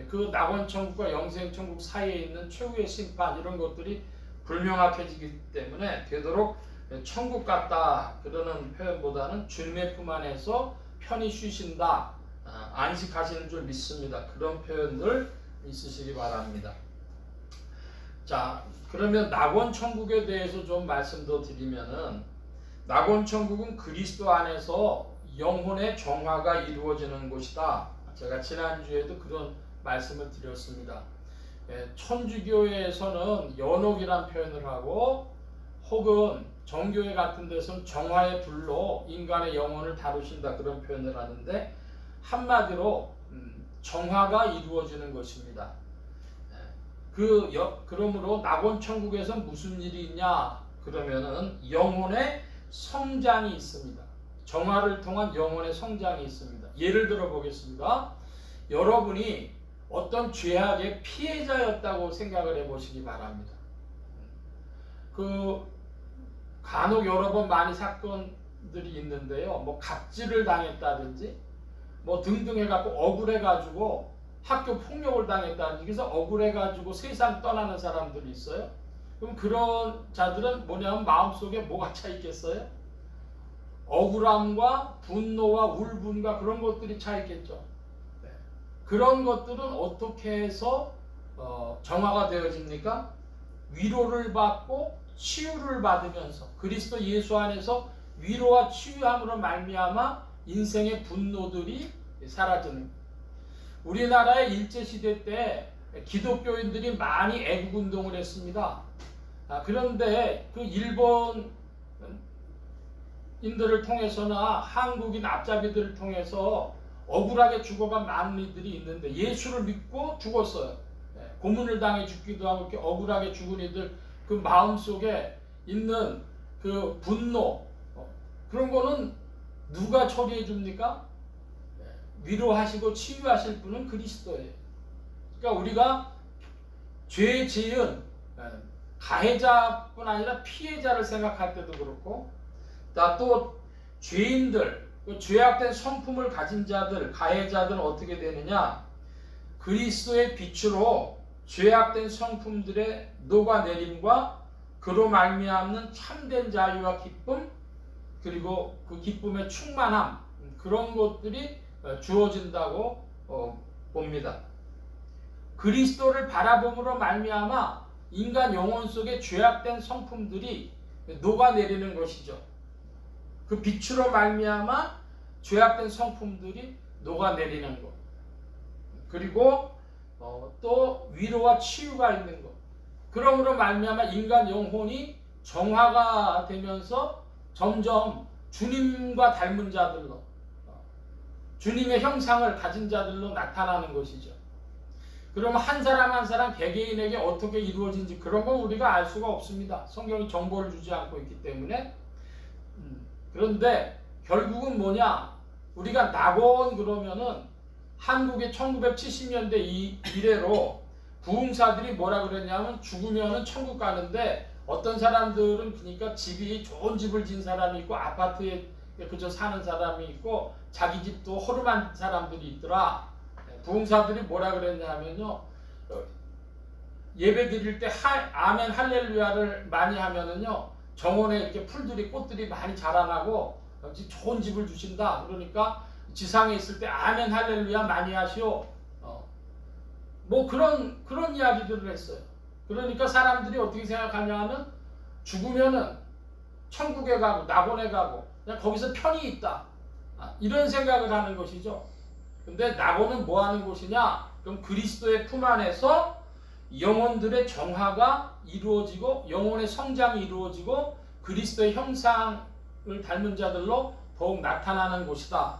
그 낙원천국과 영생천국 사이에 있는 최후의 심판, 이런 것들이 불명확해지기 때문에 되도록 천국 같다 그러는 표현보다는 주님의 품 안에서 편히 쉬신다, 안식하시는 줄 믿습니다, 그런 표현들 있으시기 바랍니다. 자, 그러면 낙원천국에 대해서 좀 말씀 더 드리면은, 낙원천국은 그리스도 안에서 영혼의 정화가 이루어지는 곳이다. 제가 지난주에도 그런 말씀을 드렸습니다. 천주교에서는 연옥이란 표현을 하고, 혹은 정교회 같은 데서는 정화의 불로 인간의 영혼을 다루신다 그런 표현을 하는데, 한마디로 정화가 이루어지는 것입니다. 그러므로 낙원천국에서 무슨 일이 있냐 그러면은 영혼의 성장이 있습니다. 정화를 통한 영혼의 성장이 있습니다. 예를 들어 보겠습니다. 여러분이 어떤 죄악의 피해자였다고 생각을 해보시기 바랍니다. 그 간혹 여러 번 많이 사건들이 있는데요. 뭐 갑질을 당했다든지 뭐 등등 해갖고 억울해가지고 학교 폭력을 당했다든지 그래서 억울해가지고 세상 떠나는 사람들이 있어요. 그럼 그런 자들은 뭐냐면 마음속에 뭐가 차 있겠어요? 억울함과 분노와 울분과 그런 것들이 차 있겠죠. 네. 그런 것들은 어떻게 해서 정화가 되어집니까? 위로를 받고 치유를 받으면서 그리스도 예수 안에서 위로와 치유함으로 말미암아 인생의 분노들이 사라지는. 우리나라의 일제시대 때 기독교인들이 많이 애국운동을 했습니다. 그런데 그 일본인들을 통해서나 한국인 앞잡이들을 통해서 억울하게 죽어간 많은 이들이 있는데 예수를 믿고 죽었어요. 고문을 당해 죽기도 하고 이렇게 억울하게 죽은 이들 그 마음속에 있는 그 분노 그런 거는 누가 처리해 줍니까? 위로하시고 치유하실 분은 그리스도예요. 그러니까 우리가 죄 지은 가해자뿐 아니라 피해자를 생각할 때도 그렇고 또 죄인들, 죄악된 성품을 가진 자들, 가해자들은 어떻게 되느냐? 그리스도의 빛으로 죄악된 성품들의 녹아내림과 그로 말미암는 참된 자유와 기쁨 그리고 그 기쁨의 충만함 그런 것들이 주어진다고 봅니다. 그리스도를 바라봄으로 말미암아 인간 영혼 속에 죄악된 성품들이 녹아내리는 것이죠. 그 빛으로 말미암아 죄악된 성품들이 녹아내리는 것. 그리고 또 위로와 치유가 있는 것. 그러므로 말미암아 인간 영혼이 정화가 되면서 점점 주님과 닮은 자들로 주님의 형상을 가진 자들로 나타나는 것이죠. 그러면 한 사람 한 사람 개개인에게 어떻게 이루어진지 그런 건 우리가 알 수가 없습니다. 성경이 정보를 주지 않고 있기 때문에. 그런데 결국은 뭐냐? 우리가 낙원 그러면은 한국의 1970년대 이래로 부흥사들이 뭐라 그랬냐면 죽으면은 천국 가는데 어떤 사람들은 그러니까 집이 좋은 집을 진 사람이 있고 아파트에 그저 사는 사람이 있고 자기 집도 허름한 사람들이 있더라. 부흥사들이 뭐라 그랬냐면요. 예배 드릴 때 아멘 할렐루야를 많이 하면은요. 정원에 이렇게 풀들이 꽃들이 많이 자라나고 좋은 집을 주신다. 그러니까 지상에 있을 때 아멘 할렐루야 많이 하시오. 뭐 그런 이야기들을 했어요. 그러니까 사람들이 어떻게 생각하냐면 죽으면은 천국에 가고 낙원에 가고 그냥 거기서 편히 있다. 이런 생각을 하는 것이죠. 근데 낙원은 뭐 하는 곳이냐? 그럼 그리스도의 품 안에서 영혼들의 정화가 이루어지고 영혼의 성장이 이루어지고 그리스도의 형상을 닮은 자들로 더욱 나타나는 곳이다.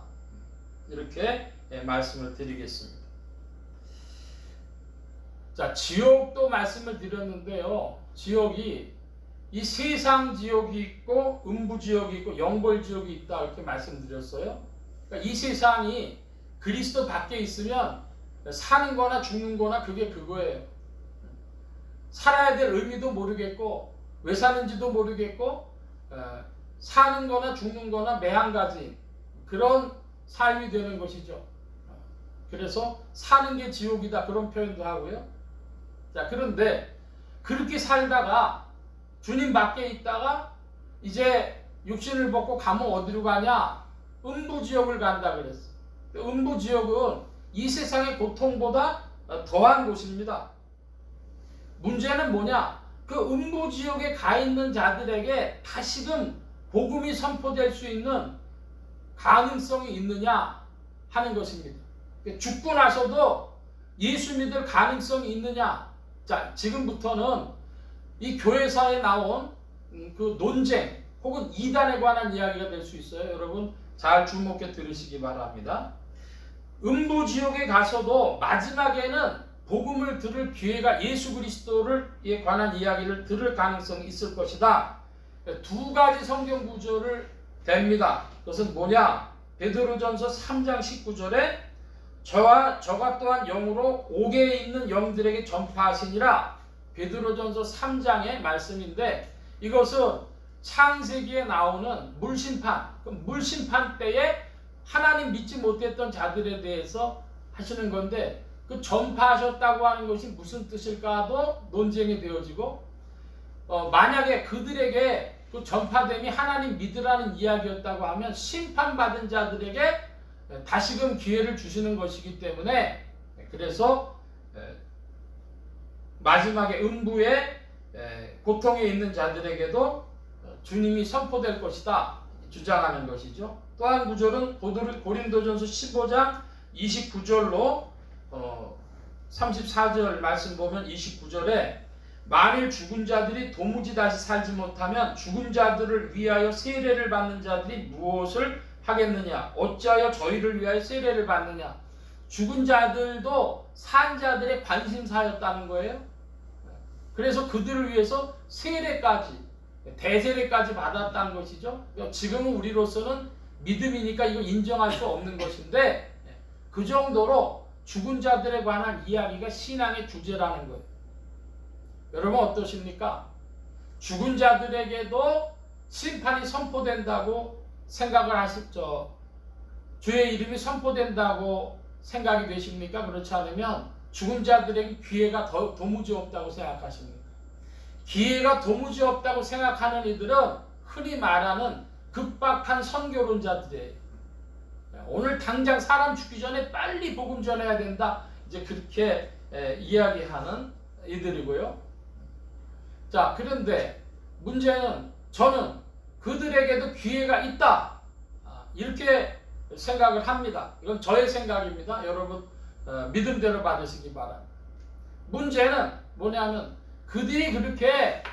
이렇게 말씀을 드리겠습니다. 자, 지옥도 말씀을 드렸는데요. 지옥이 이 세상 지옥이 있고 음부 지옥이 있고 영벌 지옥이 있다 이렇게 말씀드렸어요. 그러니까 이 세상이 그리스도 밖에 있으면 사는 거나 죽는 거나 그게 그거예요. 살아야 될 의미도 모르겠고 왜 사는지도 모르겠고 사는 거나 죽는 거나 매한가지 그런 삶이 되는 것이죠. 그래서 사는 게 지옥이다 그런 표현도 하고요. 자, 그런데 그렇게 살다가 주님 밖에 있다가 이제 육신을 벗고 가면 어디로 가냐? 음부지옥을 간다 그랬어. 음부지옥은 이 세상의 고통보다 더한 곳입니다. 문제는 뭐냐? 그 음부지옥에 가 있는 자들에게 다시금 복음이 선포될 수 있는 가능성이 있느냐 하는 것입니다. 죽고 나서도 예수 믿을 가능성이 있느냐? 자, 지금부터는 이 교회사에 나온 그 논쟁 혹은 이단에 관한 이야기가 될 수 있어요. 여러분 잘 주목해 들으시기 바랍니다. 음부지옥에 가서도 마지막에는 복음을 들을 기회가 예수 그리스도에 관한 이야기를 들을 가능성이 있을 것이다. 두 가지 성경 구절을 댑니다. 그것은 뭐냐? 베드로전서 3장 19절에 저가 또한 영으로 옥에 있는 영들에게 전파하시니라. 베드로전서 3장의 말씀인데 이것은 창세기에 나오는 물심판, 그 물심판 때에 하나님 믿지 못했던 자들에 대해서 하시는 건데 그 전파하셨다고 하는 것이 무슨 뜻일까도 논쟁이 되어지고 만약에 그들에게 그 전파됨이 하나님 믿으라는 이야기였다고 하면 심판받은 자들에게 다시금 기회를 주시는 것이기 때문에 그래서 마지막에 음부의 고통에 있는 자들에게도 주님이 선포될 것이다 주장하는 것이죠. 또 한 구절은 고린도전서 15장 29절로 34절 말씀 보면 29절에 만일 죽은 자들이 도무지 다시 살지 못하면 죽은 자들을 위하여 세례를 받는 자들이 무엇을 하겠느냐? 어찌하여 저희를 위하여 세례를 받느냐? 죽은 자들도 산 자들의 관심사였다는 거예요. 그래서 그들을 위해서 세례까지, 대세례까지 받았다는 것이죠. 지금은 우리로서는 믿음이니까 이거 인정할 수 없는 것인데 그 정도로 죽은 자들에 관한 이야기가 신앙의 주제라는 거예요. 여러분 어떠십니까? 죽은 자들에게도 심판이 선포된다고 생각을 하시죠? 주의 이름이 선포된다고 생각이 되십니까? 그렇지 않으면 죽은 자들에게 기회가 도무지 없다고 생각하십니까? 기회가 도무지 없다고 생각하는 이들은 흔히 말하는 급박한 선교론자들이에요. 오늘 당장 사람 죽기 전에 빨리 복음 전해야 된다. 이제 그렇게 이야기하는 이들이고요. 자, 그런데 문제는 저는 그들에게도 기회가 있다. 이렇게 생각을 합니다. 이건 저의 생각입니다. 여러분 믿음대로 받으시기 바랍니다. 문제는 뭐냐면 그들이 그렇게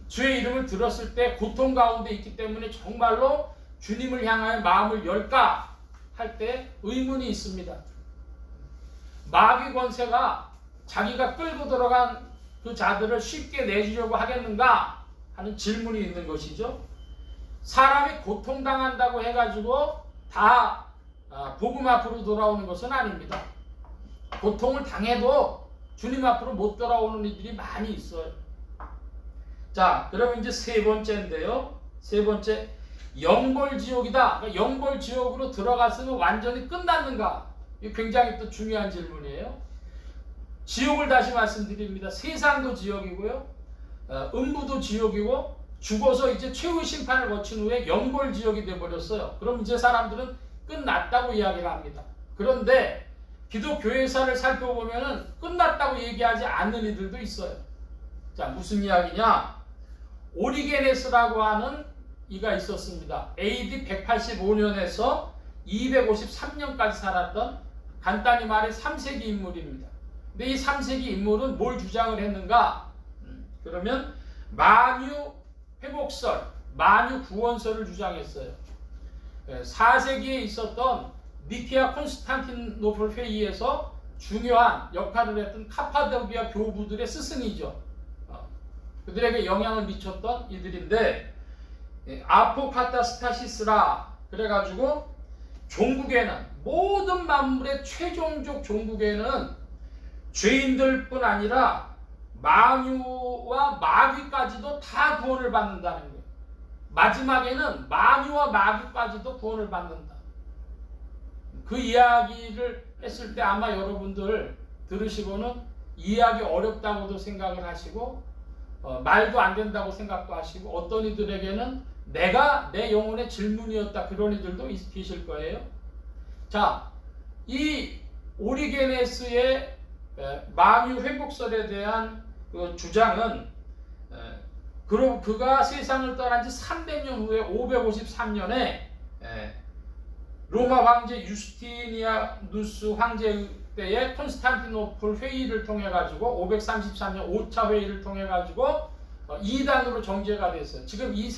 주의 이름을 들었을 때 고통 가운데 있기 때문에 정말로 주님을 향하여 마음을 열까 할 때 의문이 있습니다. 마귀 권세가 자기가 끌고 들어간 그 자들을 쉽게 내주려고 하겠는가 하는 질문이 있는 것이죠. 사람이 고통당한다고 해가지고 다 복음 앞으로 돌아오는 것은 아닙니다. 고통을 당해도 주님 앞으로 못 돌아오는 이들이 많이 있어요. 자, 그럼 이제 세 번째인데요. 세 번째, 영벌지옥이다. 그러니까 영벌지옥으로 들어갔으면 완전히 끝났는가? 이게 굉장히 또 중요한 질문이에요. 지옥을 다시 말씀드립니다. 세상도 지옥이고요. 음부도 지옥이고 죽어서 이제 최후 심판을 거친 후에 영벌지옥이 되어버렸어요. 그럼 이제 사람들은 끝났다고 이야기를 합니다. 그런데 기독교회사를 살펴보면은 끝났다고 얘기하지 않는 이들도 있어요. 자, 무슨 이야기냐? 오리게네스라고 하는 이가 있었습니다. AD 185년에서 253년까지 살았던 간단히 말해 3세기 인물입니다. 근데 이 3세기 인물은 뭘 주장을 했는가? 그러면 만유 회복설, 만유 구원설을 주장했어요. 4세기에 있었던 니케아 콘스탄티노플 회의에서 중요한 역할을 했던 카파도기아 교부들의 스승이죠. 그들에게 영향을 미쳤던 이들인데 아포카타스타시스라 그래가지고 종국에는 모든 만물의 최종적 종국에는 죄인들뿐 아니라 만유와 마귀까지도 다 구원을 받는다는 거예요. 마지막에는 만유와 마귀까지도 구원을 받는다. 그 이야기를 했을 때 아마 여러분들 들으시고는 이해하기 어렵다고도 생각을 하시고 말도 안 된다고 생각도 하시고 어떤 이들에게는 내가 내 영혼의 질문이었다 그런 이들도 계실 거예요. 자, 이 오리게네스의 만유 회복설에 대한 그 주장은 그가 세상을 떠난 지 300년 후에 553년에 로마 황제 유스티니아누스 황제 때의 콘스탄티노플 회의를 통해 가지고 533년 5차 회의를 통해 가지고 이단으로 정죄가 됐어요. 지금 이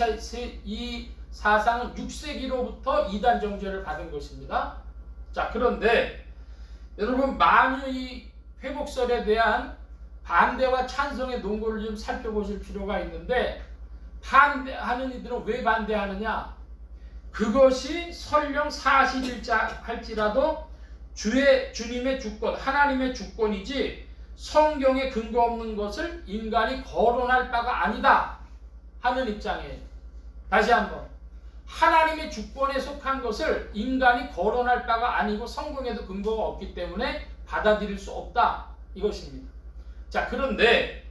사상은 6세기로부터 이단 정죄를 받은 것입니다. 자, 그런데 여러분 만유의 회복설에 대한 반대와 찬성의 논거를 좀 살펴보실 필요가 있는데 반대하는 이들은 왜 반대하느냐? 그것이 설령 사실일자 할지라도 주님의 주권, 하나님의 주권이지 성경에 근거 없는 것을 인간이 거론할 바가 아니다 하는 입장이에요. 다시 한번, 하나님의 주권에 속한 것을 인간이 거론할 바가 아니고 성경에도 근거가 없기 때문에 받아들일 수 없다 이것입니다. 자, 그런데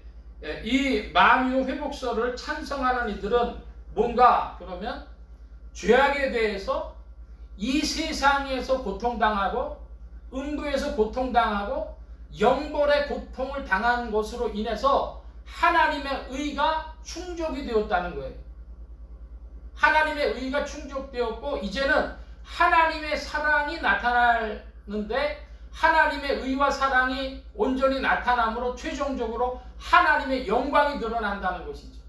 이 만유 회복설을 찬성하는 이들은 뭔가 그러면 죄악에 대해서 이 세상에서 고통당하고 음부에서 고통당하고 영벌의 고통을 당한 것으로 인해서 하나님의 의가 충족이 되었다는 거예요. 하나님의 의가 충족되었고 이제는 하나님의 사랑이 나타나는데 하나님의 의와 사랑이 온전히 나타남으로 최종적으로 하나님의 영광이 드러난다는 것이죠.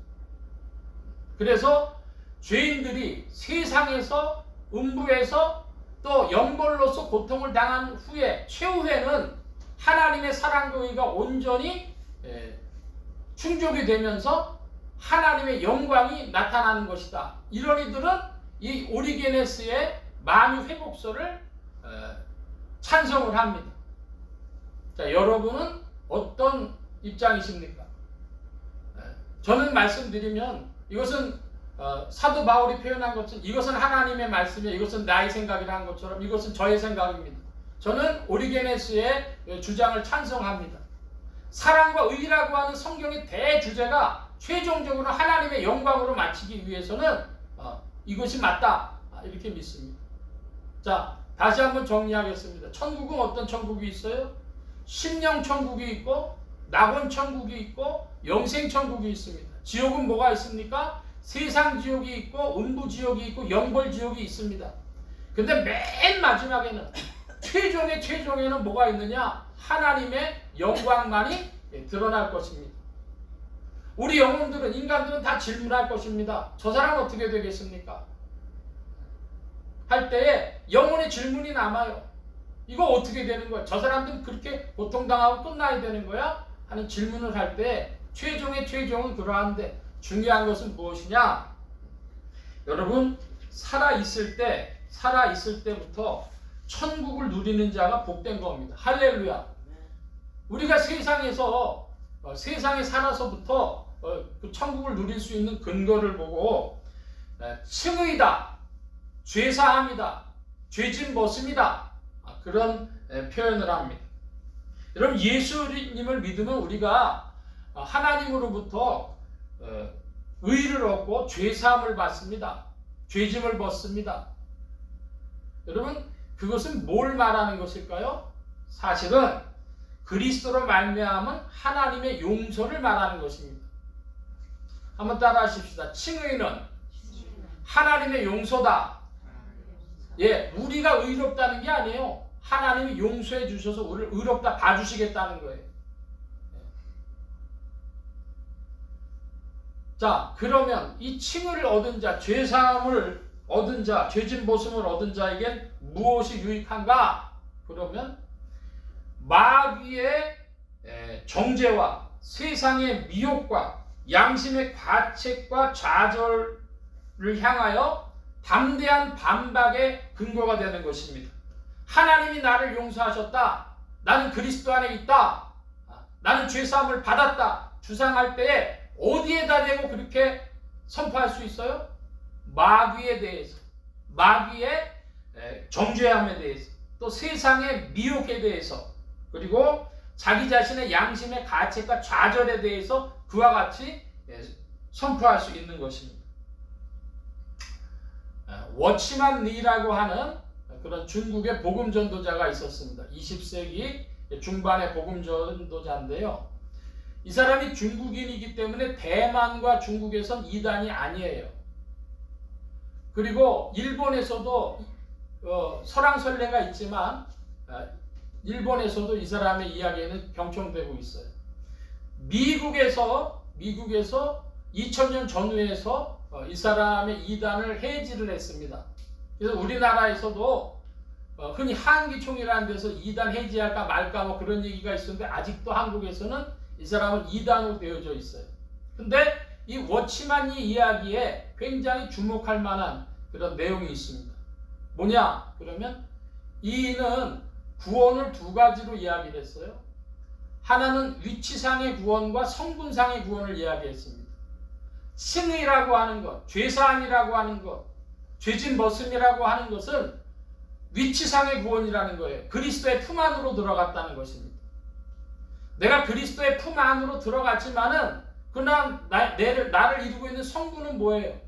그래서 죄인들이 세상에서 음부에서 또 영벌로서 고통을 당한 후에 최후에는 하나님의 사랑과 의가 온전히 충족이 되면서 하나님의 영광이 나타나는 것이다. 이런 이들은 이 오리게네스의 만유 회복설을 찬성을 합니다. 자, 여러분은 어떤 입장이십니까? 저는 말씀드리면 이것은 사도 바울이 표현한 것은 이것은 하나님의 말씀이야, 이것은 나의 생각이라 한 것처럼 이것은 저의 생각입니다. 저는 오리게네스의 주장을 찬성합니다. 사랑과 의라고 하는 성경의 대주제가 최종적으로 하나님의 영광으로 마치기 위해서는 이것이 맞다 이렇게 믿습니다. 자, 다시 한번 정리하겠습니다. 천국은 어떤 천국이 있어요? 심령 천국이 있고 낙원 천국이 있고 영생 천국이 있습니다. 지옥은 뭐가 있습니까? 세상 지옥이 있고 음부 지옥이 있고 영벌 지옥이 있습니다. 근데 맨 마지막에는 최종에는 뭐가 있느냐? 하나님의 영광만이 드러날 것입니다. 우리 영혼들은, 인간들은 다 질문할 것입니다. 저 사람 어떻게 되겠습니까? 할 때에 영혼의 질문이 남아요. 이거 어떻게 되는 거야? 저 사람들은 그렇게 고통당하고 끝나야 되는 거야? 하는 질문을 할 때 최종은 그러한데 중요한 것은 무엇이냐? 여러분, 살아있을 때부터 천국을 누리는 자가 복된 겁니다. 할렐루야. 우리가 세상에 살아서부터 그 천국을 누릴 수 있는 근거를 보고 칭의다, 죄사함이다, 죄짐 벗음이다 그런 표현을 합니다. 여러분, 예수님을 믿으면 우리가 하나님으로부터 의를 얻고 죄사함을 받습니다. 죄짐을 벗습니다. 여러분, 그것은 뭘 말하는 것일까요? 사실은 그리스도로 말미암은 하나님의 용서를 말하는 것입니다. 한번 따라 하십시다. 칭의는 하나님의 용서다. 예, 우리가 의롭다는 게 아니에요. 하나님이 용서해 주셔서 우리를 의롭다 봐주시겠다는 거예요. 자, 그러면 이 칭의를 얻은 자, 죄사함을 얻은 자, 죄짐 벗음을 얻은 자에겐 무엇이 유익한가? 그러면 마귀의 정죄와 세상의 미혹과 양심의 과책과 좌절을 향하여 담대한 반박의 근거가 되는 것입니다. 하나님이 나를 용서하셨다. 나는 그리스도 안에 있다. 나는 죄사함을 받았다. 주장할 때에 어디에다 대고 그렇게 선포할 수 있어요? 마귀에 대해서, 마귀의 정죄함에 대해서, 또 세상의 미혹에 대해서, 그리고 자기 자신의 양심의 가책과 좌절에 대해서 그와 같이 선포할 수 있는 것입니다. 워치만 리라고 하는 그런 중국의 복음 전도자가 있었습니다. 20세기 중반의 복음 전도자인데요. 이 사람이 중국인이기 때문에 대만과 중국에선 이단이 아니에요. 그리고 일본에서도 설왕설래가 있지만 일본에서도 이 사람의 이야기는 경청되고 있어요. 미국에서 2000년 전후에서 이 사람의 이단을 해지를 했습니다. 그래서 우리나라에서도 흔히 한기총이라는 데서 이단 해지할까 말까 뭐 그런 얘기가 있었는데 아직도 한국에서는 이 사람은 이단으로 되어져 있어요. 근데 이 워치만이 이야기에 굉장히 주목할 만한 그런 내용이 있습니다. 뭐냐? 그러면 이는 구원을 두 가지로 이야기를 했어요. 하나는 위치상의 구원과 성분상의 구원을 이야기했습니다. 칭의라고 하는 것, 죄사함이라고 하는 것, 죄진 벗음이라고 하는 것은 위치상의 구원이라는 거예요. 그리스도의 품 안으로 들어갔다는 것입니다. 내가 그리스도의 품 안으로 들어갔지만은 그러나 나를 이루고 있는 성분은 뭐예요?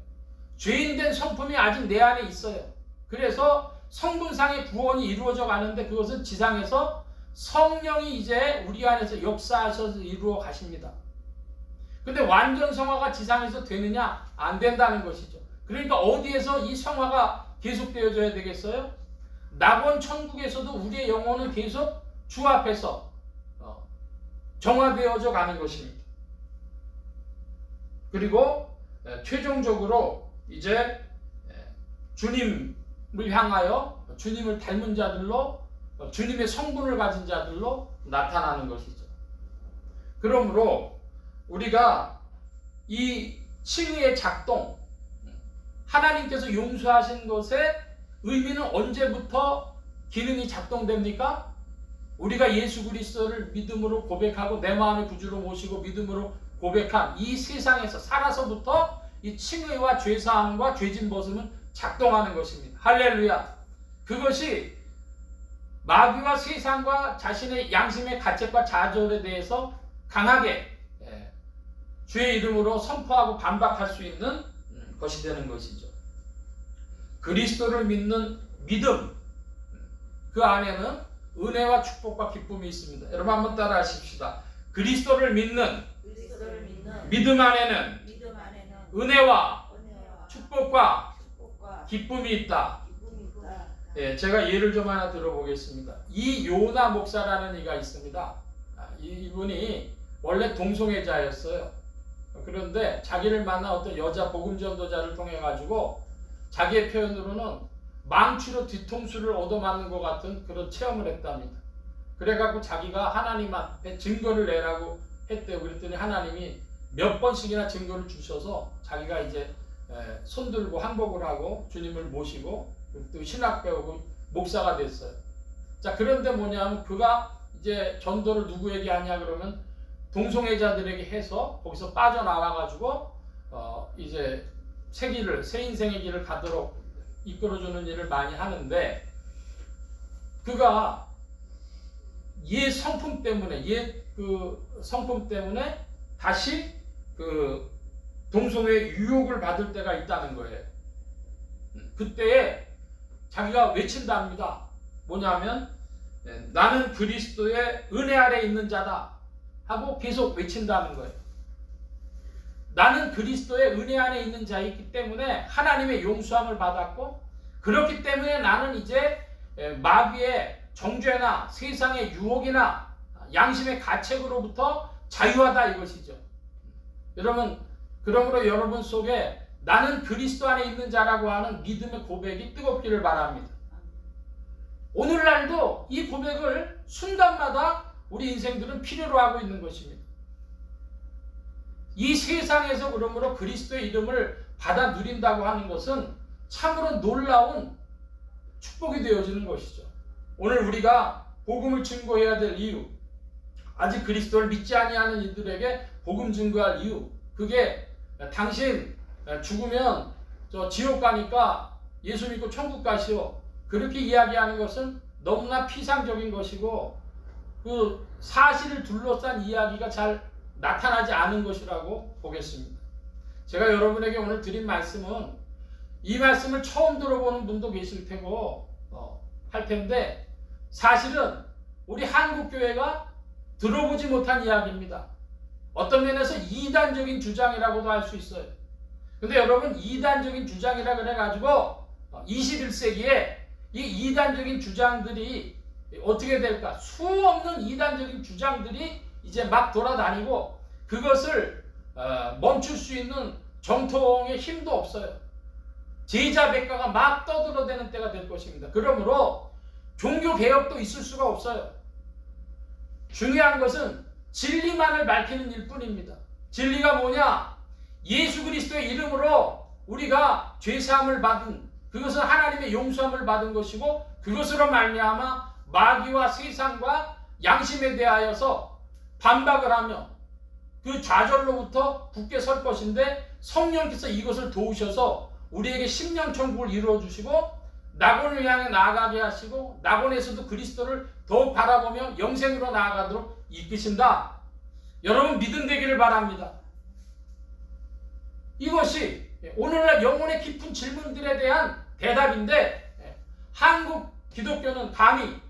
죄인된 성품이 아직 내 안에 있어요. 그래서 성분상의 구원이 이루어져 가는데 그것은 지상에서 성령이 이제 우리 안에서 역사하셔서 이루어 가십니다. 근데 완전 성화가 지상에서 되느냐? 안 된다는 것이죠. 그러니까 어디에서 이 성화가 계속되어져야 되겠어요? 낙원 천국에서도 우리의 영혼은 계속 주 앞에서 정화되어져 가는 것입니다. 그리고 최종적으로 이제 주님을 향하여 주님을 닮은 자들로 주님의 성분을 가진 자들로 나타나는 것이죠. 그러므로 우리가 이 칭의의 작동, 하나님께서 용서하신 것의 의미는 언제부터 기능이 작동됩니까? 우리가 예수 그리스도를 믿음으로 고백하고 내 마음의 구주로 모시고 믿음으로 고백한 이 세상에서 살아서부터 이 칭의와 죄사함과 죄진 벗음은 작동하는 것입니다. 할렐루야. 그것이 마귀와 세상과 자신의 양심의 가책과 좌절에 대해서 강하게 주의 이름으로 선포하고 반박할 수 있는 것이 되는 것이죠. 그리스도를 믿는 믿음, 그 안에는 은혜와 축복과 기쁨이 있습니다. 여러분 한번 따라 하십시다. 그리스도를 믿는 믿음 안에는 은혜와 축복과 기쁨이 있다. 예, 제가 예를 좀 하나 들어보겠습니다. 이 요나 목사라는 이가 있습니다. 이분이 원래 동성애자였어요. 그런데 자기를 만난 어떤 여자 복음 전도자를 통해 가지고 자기의 표현으로는 망치로 뒤통수를 얻어맞는 것 같은 그런 체험을 했답니다. 그래갖고 자기가 하나님 앞에 증거를 내라고 했대요. 그랬더니 하나님이 몇 번씩이나 증거를 주셔서 자기가 이제 손들고 항복을 하고 주님을 모시고 또 신학 배우고 목사가 됐어요. 자, 그런데 뭐냐면 그가 이제 전도를 누구에게 하냐 그러면 동성애자들에게 해서 거기서 빠져나와가지고 이제 새 인생의 길을 가도록 이끌어주는 일을 많이 하는데 그가 옛 성품 때문에 다시 그 동성애 유혹을 받을 때가 있다는 거예요. 그때에 자기가 외친답니다. 뭐냐면 나는 그리스도의 은혜 아래 있는 자다 하고 계속 외친다는 거예요. 나는 그리스도의 은혜 안에 있는 자이기 때문에 하나님의 용서함을 받았고 그렇기 때문에 나는 이제 마귀의 정죄나 세상의 유혹이나 양심의 가책으로부터 자유하다 이것이죠. 여러분, 그러므로 여러분 속에 나는 그리스도 안에 있는 자라고 하는 믿음의 고백이 뜨겁기를 바랍니다. 오늘날도 이 고백을 순간마다 우리 인생들은 필요로 하고 있는 것입니다. 이 세상에서 그러므로 그리스도의 이름을 받아 누린다고 하는 것은 참으로 놀라운 축복이 되어지는 것이죠. 오늘 우리가 복음을 증거해야 될 이유, 아직 그리스도를 믿지 아니하는 이들에게 복음 증거할 이유, 그게 당신 죽으면 저 지옥 가니까 예수 믿고 천국 가시오, 그렇게 이야기하는 것은 너무나 피상적인 것이고 그 사실을 둘러싼 이야기가 잘 나타나지 않은 것이라고 보겠습니다. 제가 여러분에게 오늘 드린 말씀은 이 말씀을 처음 들어보는 분도 계실 테고 할 텐데 사실은 우리 한국교회가 들어보지 못한 이야기입니다. 어떤 면에서 이단적인 주장이라고도 할 수 있어요. 근데 여러분 이단적인 주장이라 그래가지고 21세기에 이 이단적인 주장들이 어떻게 될까? 수없는 이단적인 주장들이 이제 막 돌아다니고 그것을 멈출 수 있는 정통의 힘도 없어요. 제자백가가 막 떠들어대는 때가 될 것입니다. 그러므로 종교개혁도 있을 수가 없어요. 중요한 것은 진리만을 밝히는 일뿐입니다. 진리가 뭐냐? 예수 그리스도의 이름으로 우리가 죄사함을 받은 그것은 하나님의 용서함을 받은 것이고 그것으로 말미암아 마귀와 세상과 양심에 대하여서 반박을 하며 그 좌절로부터 굳게 설 것인데 성령께서 이것을 도우셔서 우리에게 심령천국을 이루어주시고 낙원을 향해 나아가게 하시고 낙원에서도 그리스도를 더욱 바라보며 영생으로 나아가도록 이끄신다. 여러분 믿음 되기를 바랍니다. 이것이 오늘날 영혼의 깊은 질문들에 대한 대답인데 한국 기독교는 감히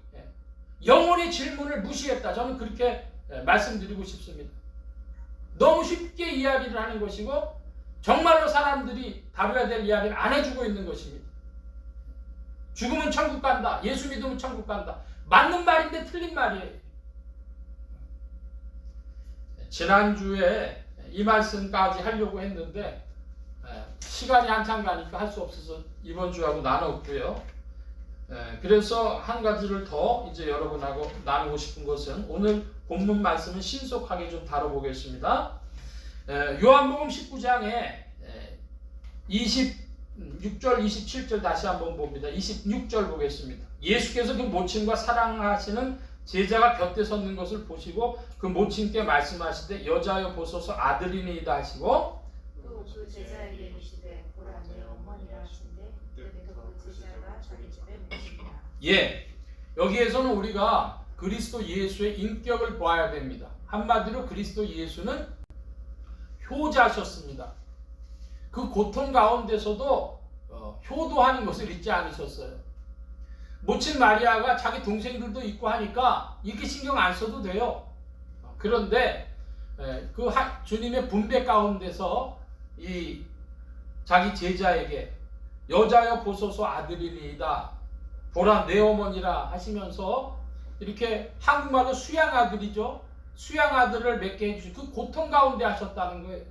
영혼의 질문을 무시했다. 저는 그렇게 말씀드리고 싶습니다. 너무 쉽게 이야기를 하는 것이고 정말로 사람들이 다뤄야 될 이야기를 안 해주고 있는 것입니다. 죽으면 천국 간다. 예수 믿으면 천국 간다. 맞는 말인데 틀린 말이에요. 지난주에 이 말씀까지 하려고 했는데 시간이 한참 가니까 할 수 없어서 이번 주하고 나눴고요. 그래서 한 가지를 더 이제 여러분하고 나누고 싶은 것은 오늘 본문 말씀은 신속하게 좀 다뤄보겠습니다. 요한복음 19장에 26절 27절 다시 한번 봅니다. 26절 보겠습니다. 예수께서 그 모친과 사랑하시는 제자가 곁에 섰는 것을 보시고 그 모친께 말씀하시되 여자여 보소서 아들이니이다 하시고 또 그 제자에게 이르시되 보라 내 어머니라 하신대 그때 그 제자가 자기 집에 묻습니다. 예, 여기에서는 우리가 그리스도 예수의 인격을 보아야 됩니다. 한마디로 그리스도 예수는 효자셨습니다. 그 고통 가운데서도 효도하는 것을 잊지 않으셨어요. 모친 마리아가 자기 동생들도 있고 하니까 이렇게 신경 안 써도 돼요. 그런데 그 주님의 분배 가운데서 이 자기 제자에게 여자여 보소서 아들이니이다. 보라 내 어머니라 하시면서 이렇게 한국말로 수양아들이죠. 수양아들을 맺게 해주시고 그 고통 가운데 하셨다는 거예요.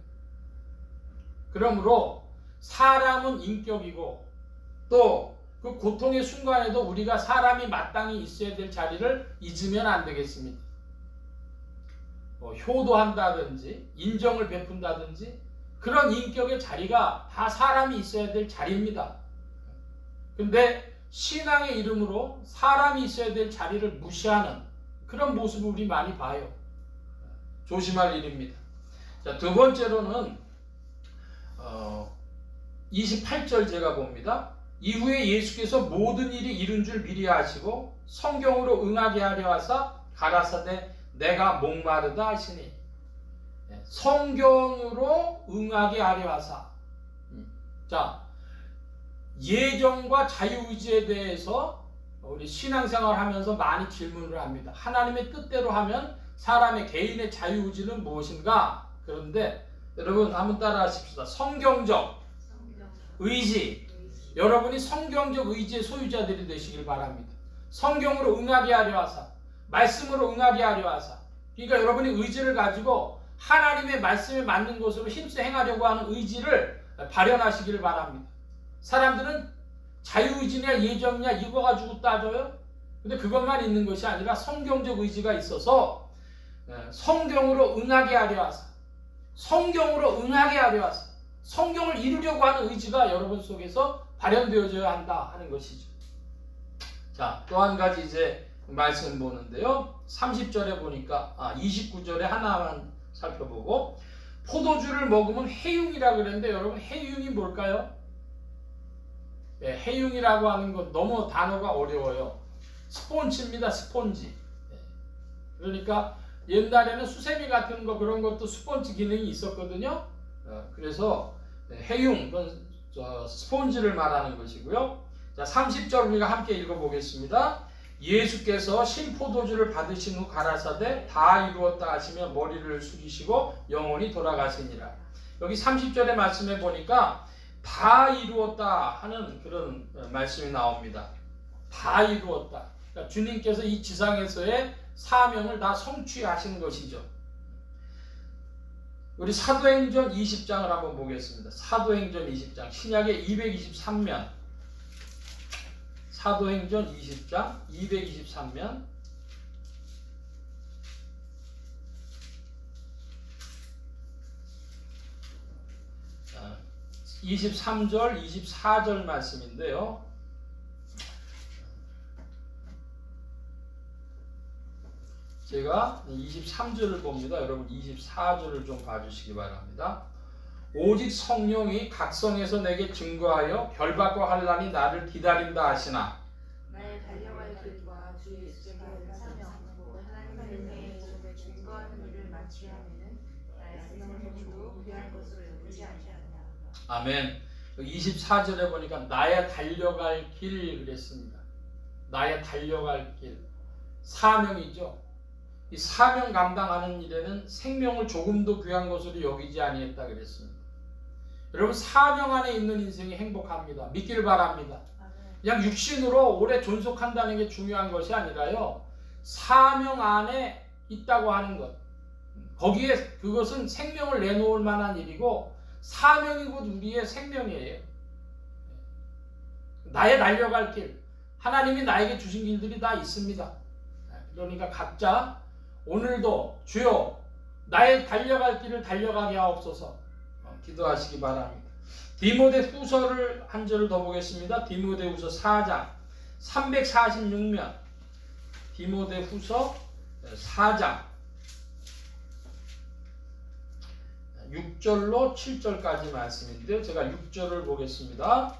그러므로 사람은 인격이고 또 그 고통의 순간에도 우리가 사람이 마땅히 있어야 될 자리를 잊으면 안 되겠습니다. 효도한다든지 인정을 베푼다든지 그런 인격의 자리가 다 사람이 있어야 될 자리입니다. 근데 신앙의 이름으로 사람이 있어야 될 자리를 무시하는 그런 모습을 우리 많이 봐요. 조심할 일입니다. 자, 두 번째로는 28절 제가 봅니다. 이후에 예수께서 모든 일이 이룬 줄 미리 아시고 성경으로 응하게 하려 하사 가라사대 내가 목마르다 하시니 성경으로 응하게 하려 하사. 자, 예정과 자유의지에 대해서 우리 신앙생활 하면서 많이 질문을 합니다. 하나님의 뜻대로 하면 사람의 개인의 자유의지는 무엇인가? 그런데 여러분 한번 따라 하십시다. 성경적 의지. 여러분이 성경적 의지의 소유자들이 되시길 바랍니다. 성경으로 응하게 하려 하사, 말씀으로 응하게 하려 하사. 그러니까 여러분이 의지를 가지고 하나님의 말씀에 맞는 것으로 힘써 행하려고 하는 의지를 발현하시기를 바랍니다. 사람들은 자유의지냐 예정이냐 이거 가지고 따져요. 근데 그것만 있는 것이 아니라 성경적 의지가 있어서 성경으로 응하게 하려 하사, 성경으로 응하게 하려 하사, 성경을 이루려고 하는 의지가 여러분 속에서 발현되어져야 한다 하는 것이죠. 자, 또 한 가지 이제 말씀 보는데요. 30절에 보니까 29절에 하나만 살펴보고 포도주를 먹으면 해융이라 그랬는데 여러분 해융이 뭘까요? 네, 해융이라고 하는 것 너무 단어가 어려워요. 스폰지입니다. 스폰지. 그러니까 옛날에는 수세미 같은 거 그런 것도 스폰지 기능이 있었거든요. 그래서 해융, 스폰지를 말하는 것이고요. 자, 30절 우리가 함께 읽어보겠습니다. 예수께서 신포도주를 받으신 후 가라사대 다 이루었다 하시며 머리를 숙이시고 영원히 돌아가시니라. 여기 30절의 말씀에 보니까 다 이루었다 하는 그런 말씀이 나옵니다. 다 이루었다. 그러니까 주님께서 이 지상에서의 사명을 다 성취하신 것이죠. 우리 사도행전 20장을 한번 보겠습니다. 사도행전 20장 신약의 223면 사도행전 20장 223면 23절, 24절 말씀인데요. 제가 23절을 봅니다. 여러분 24절을 좀 봐주시기 바랍니다. 오직 성령이 각성에서 내게 증거하여 결박과 환난이 나를 기다린다 하시나 나의 달려갈 길과 주 예수께서 사명하고 하나님의 은혜의 이름을 증거하는 일을 마치려면은 나의 생명도 귀한 것으로 여기지 아니하냐. 아멘. 24절에 보니까 나의 달려갈 길 그랬습니다. 나의 달려갈 길. 사명이죠. 이 사명 감당하는 일에는 생명을 조금도 귀한 것으로 여기지 아니했다 그랬습니다. 여러분 사명 안에 있는 인생이 행복합니다. 믿기를 바랍니다. 그냥 육신으로 오래 존속한다는 게 중요한 것이 아니라요. 사명 안에 있다고 하는 것. 거기에 그것은 생명을 내놓을 만한 일이고 사명이 곧 우리의 생명이에요. 나의 달려갈 길. 하나님이 나에게 주신 길들이 다 있습니다. 그러니까 각자 오늘도 주여 나의 달려갈 길을 달려가게 하옵소서 기도하시기 바랍니다. 디모데후서를 한 절을 더 보겠습니다. 디모데후서 4장 346면 디모데후서 4장 6절로 7절까지 말씀인데요. 제가 6절을 보겠습니다.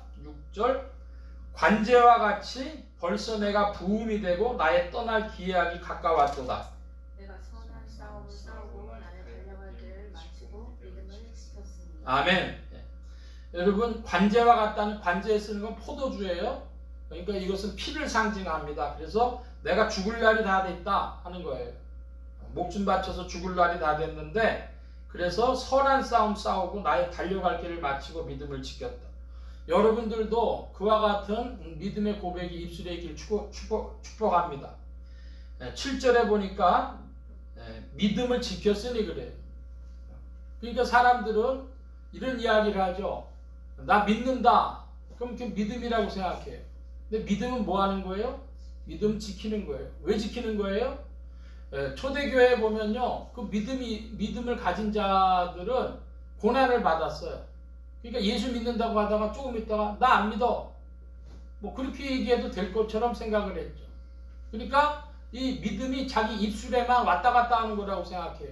6절 관제와 같이 벌써 내가 부음이 되고 나의 떠날 기약이 가까웠도다. 내가 선한 싸움을 싸우고 나의 달려갈 길을 마치고 믿음을 지켰으니. 아멘. 여러분 관제와 같다는 관제에 쓰는 건 포도주예요. 그러니까 이것은 피를 상징합니다. 그래서 내가 죽을 날이 다 됐다 하는 거예요. 목숨 바쳐서 죽을 날이 다 됐는데 그래서 선한 싸움 싸우고 나의 달려갈 길을 마치고 믿음을 지켰다. 여러분들도 그와 같은 믿음의 고백이 입술에 있길 축복합니다. 7절에 보니까 믿음을 지켰으니 그래요. 그러니까 사람들은 이런 이야기를 하죠. 나 믿는다. 그럼 그 믿음이라고 생각해요. 근데 믿음은 뭐 하는 거예요? 믿음 지키는 거예요. 왜 지키는 거예요? 초대교회에 보면요. 그 믿음을 가진 자들은 고난을 받았어요. 그러니까 예수 믿는다고 하다가 조금 있다가 나 안 믿어. 뭐 그렇게 얘기해도 될 것처럼 생각을 했죠. 그러니까 이 믿음이 자기 입술에만 왔다 갔다 하는 거라고 생각해요.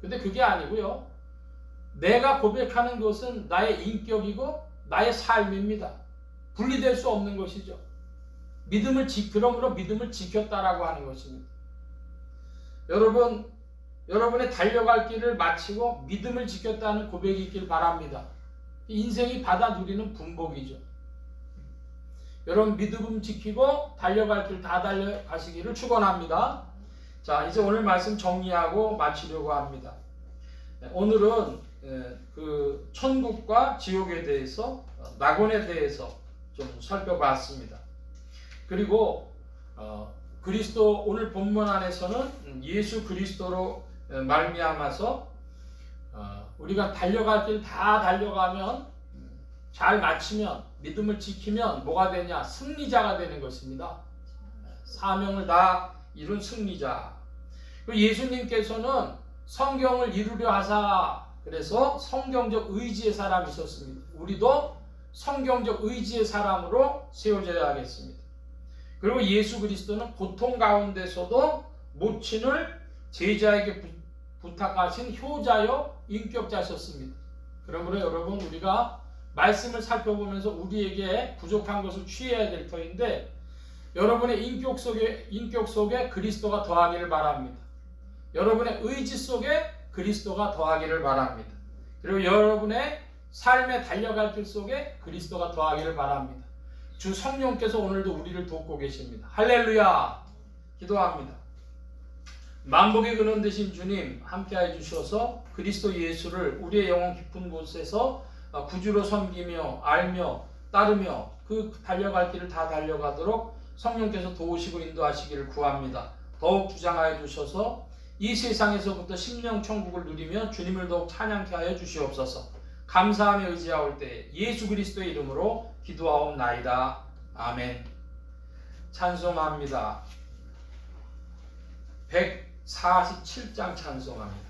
근데 그게 아니고요. 내가 고백하는 것은 나의 인격이고 나의 삶입니다. 분리될 수 없는 것이죠. 그러므로 믿음을 지켰다라고 하는 것입니다. 여러분의 달려갈 길을 마치고 믿음을 지켰다는 고백이 있길 바랍니다. 인생이 받아 누리는 분복이죠. 여러분 믿음 지키고 달려갈 길 다 달려가시기를 축원합니다. 자, 이제 오늘 말씀 정리하고 마치려고 합니다. 오늘은 그 천국과 지옥에 대해서 낙원에 대해서 좀 살펴봤습니다. 그리고 그리스도 오늘 본문 안에서는 예수 그리스도로 말미암아서 우리가 달려갈 길 다 달려가면 잘 마치면 믿음을 지키면 뭐가 되냐? 승리자가 되는 것입니다. 사명을 다 이룬 승리자. 예수님께서는 성경을 이루려 하사 그래서 성경적 의지의 사람이 있었습니다. 우리도 성경적 의지의 사람으로 세워져야 하겠습니다. 그리고 예수 그리스도는 고통 가운데서도 모친을 제자에게 부탁하신 효자요 인격자셨습니다. 그러므로 여러분 우리가 말씀을 살펴보면서 우리에게 부족한 것을 취해야 될 터인데 여러분의 인격 속에 그리스도가 더하기를 바랍니다. 여러분의 의지 속에 그리스도가 더하기를 바랍니다. 그리고 여러분의 삶의 달려갈 길 속에 그리스도가 더하기를 바랍니다. 주 성령께서 오늘도 우리를 돕고 계십니다. 할렐루야! 기도합니다. 만복의 근원 되신 주님 함께해 주셔서 그리스도 예수를 우리의 영혼 깊은 곳에서 구주로 섬기며 알며 따르며 그 달려갈 길을 다 달려가도록 성령께서 도우시고 인도하시기를 구합니다. 더욱 주장하여 주셔서 이 세상에서부터 심령 천국을 누리며 주님을 더욱 찬양케 하여 주시옵소서. 감사하며 의지하올 때 예수 그리스도의 이름으로 기도하옵나이다. 아멘. 찬송합니다. 147장 찬송합니다.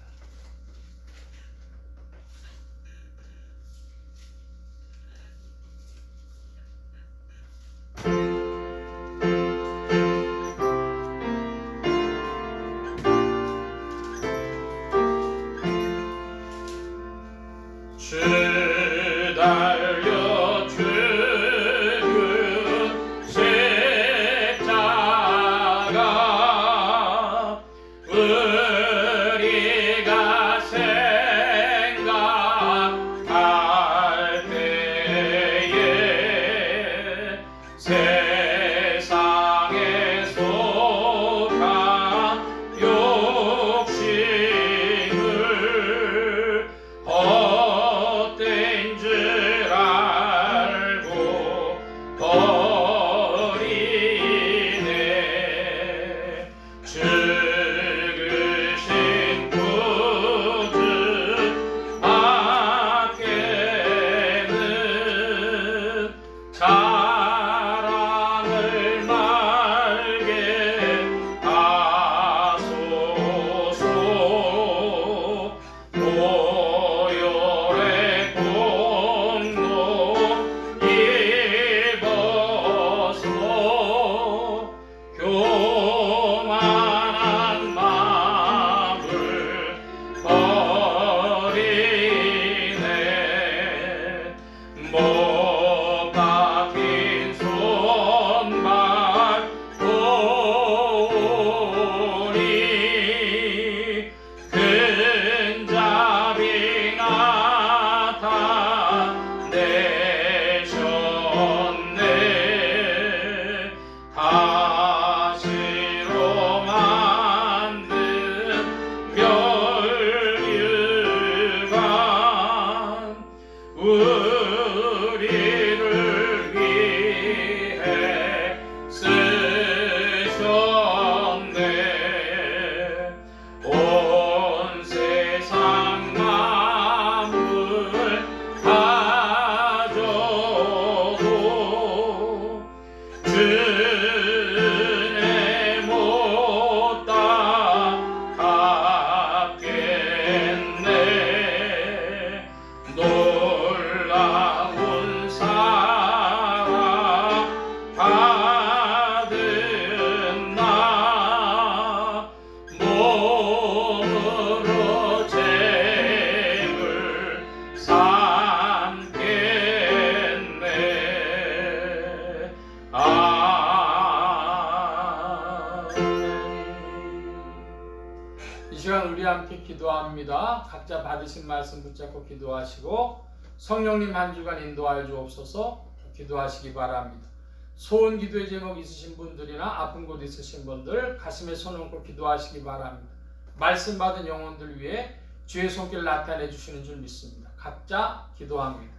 기도합니다. 각자 받으신 말씀 붙잡고 기도하시고 성령님 한 주간 인도하여 주옵소서. 기도하시기 바랍니다. 소원 기도의 제목 있으신 분들이나 아픈 곳 있으신 분들 가슴에 손 얹고 기도하시기 바랍니다. 말씀 받은 영혼들 위해 주의 손길 나타내 주시는 줄 믿습니다. 각자 기도합니다.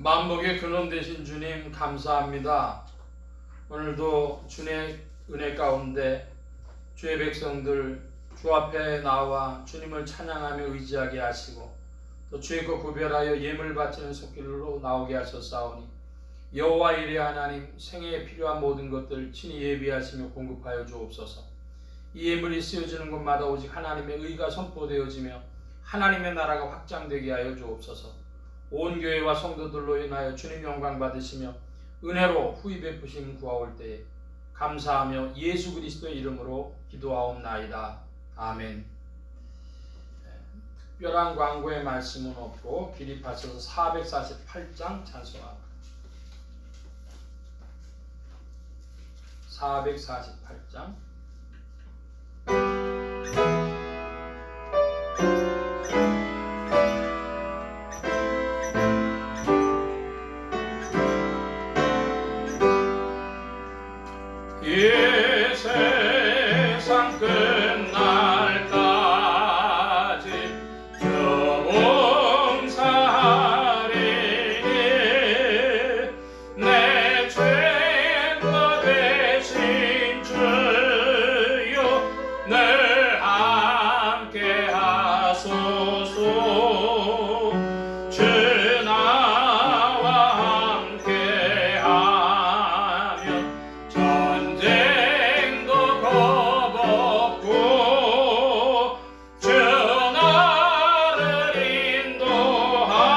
만복의 근원 되신 주님 감사합니다. 오늘도 주의 은혜 가운데 주의 백성들 주 앞에 나와 주님을 찬양하며 의지하게 하시고 또 주의 것 구별하여 예물 바치는 손길로 나오게 하셨사오니 여호와 이레 하나님 생애에 필요한 모든 것들 친히 예비하시며 공급하여 주옵소서. 이 예물이 쓰여지는 곳마다 오직 하나님의 의가 선포되어지며 하나님의 나라가 확장되게 하여 주옵소서. 온 교회와 성도들로 인하여 주님 영광 받으시며 은혜로 후히 베푸심 구하올 때에 감사하며 예수 그리스도의 이름으로 기도하옵나이다. 아멘. 특별한 광고의 말씀은 없고 기립하셔서 448장 찬송합니다. 448장 이 세상 끝날까지 저봉사하리니 내 죄가 되신 주여 늘 함께 하소서. 주 나와 함께 하면 전쟁도 겁없고 주 나를 인도하면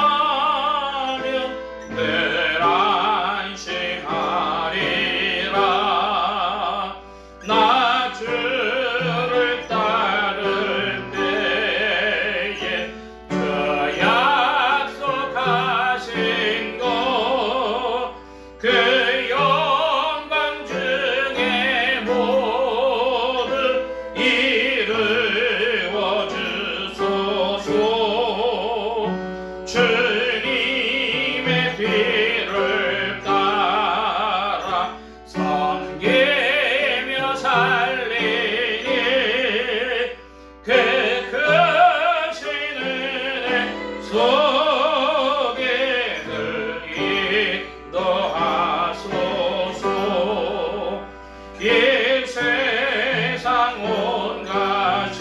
늘 안심하리라. 나 주를 따를 때에 주 약속하신 것 그 영광 중에 모두 이루어 주소서. 주님의 피를 따라 섬기는 살리니 그 크신 은혜 속에 늘 인도하소서. 이 세상 온 가시여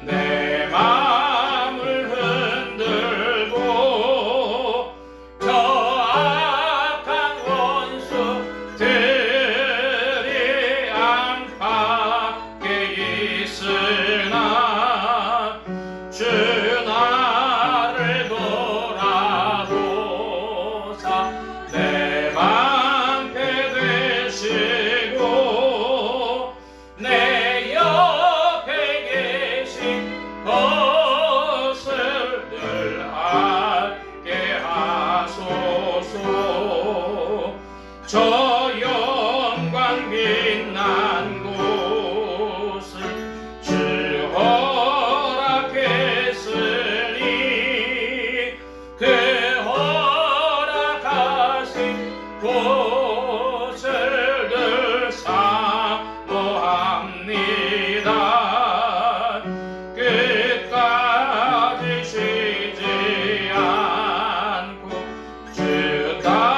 내 마음을 흔들고 저 악한 원수들이 안팎에 있으나 주 나를 돌아보사 내 방패 되시고 내 옆에 계신 것을 늘 알게 하소서. 저 영광 빛난 곳을 주 허락했으니 그 허락하신 곳을 늘 사모합니다. 끝까지 쉬지 않고 주 따라가리니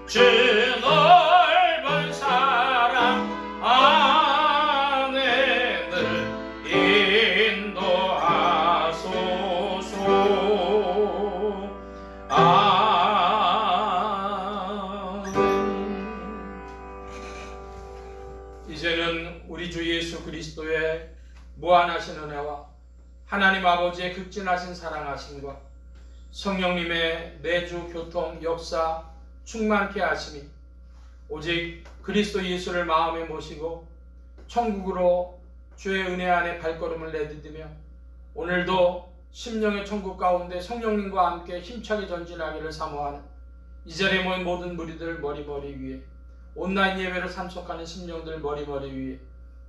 주 넓은 사랑 안에 늘 인도하소서. 이제는 우리 주 예수 그리스도의 무한하신 은혜와 하나님 아버지의 극진하신 사랑하심과 성령님의 내주 교통 역사 충만케 하심이 오직 그리스도 예수를 마음에 모시고 천국으로 주의 은혜 안에 발걸음을 내디디며 오늘도 심령의 천국 가운데 성령님과 함께 힘차게 전진하기를 사모하는 이 자리에 모인 모든 무리들 머리머리 위에 온라인 예배를 참석하는 심령들 머리머리 위에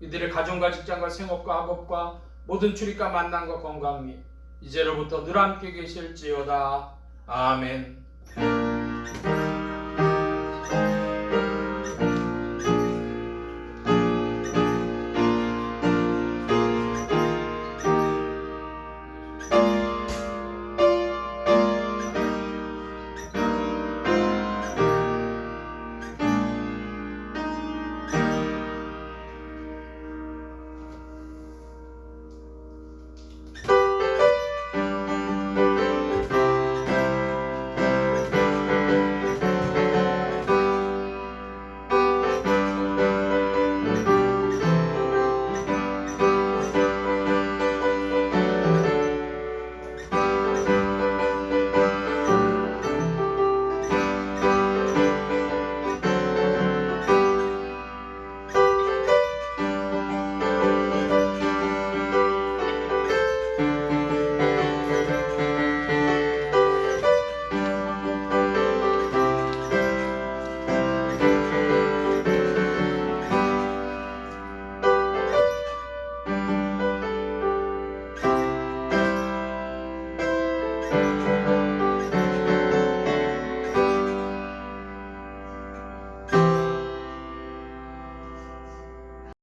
이들의 가정과 직장과 생업과 학업과 모든 출입과 만남과 건강 위에 이제로부터 늘 함께 계실지어다. 아멘.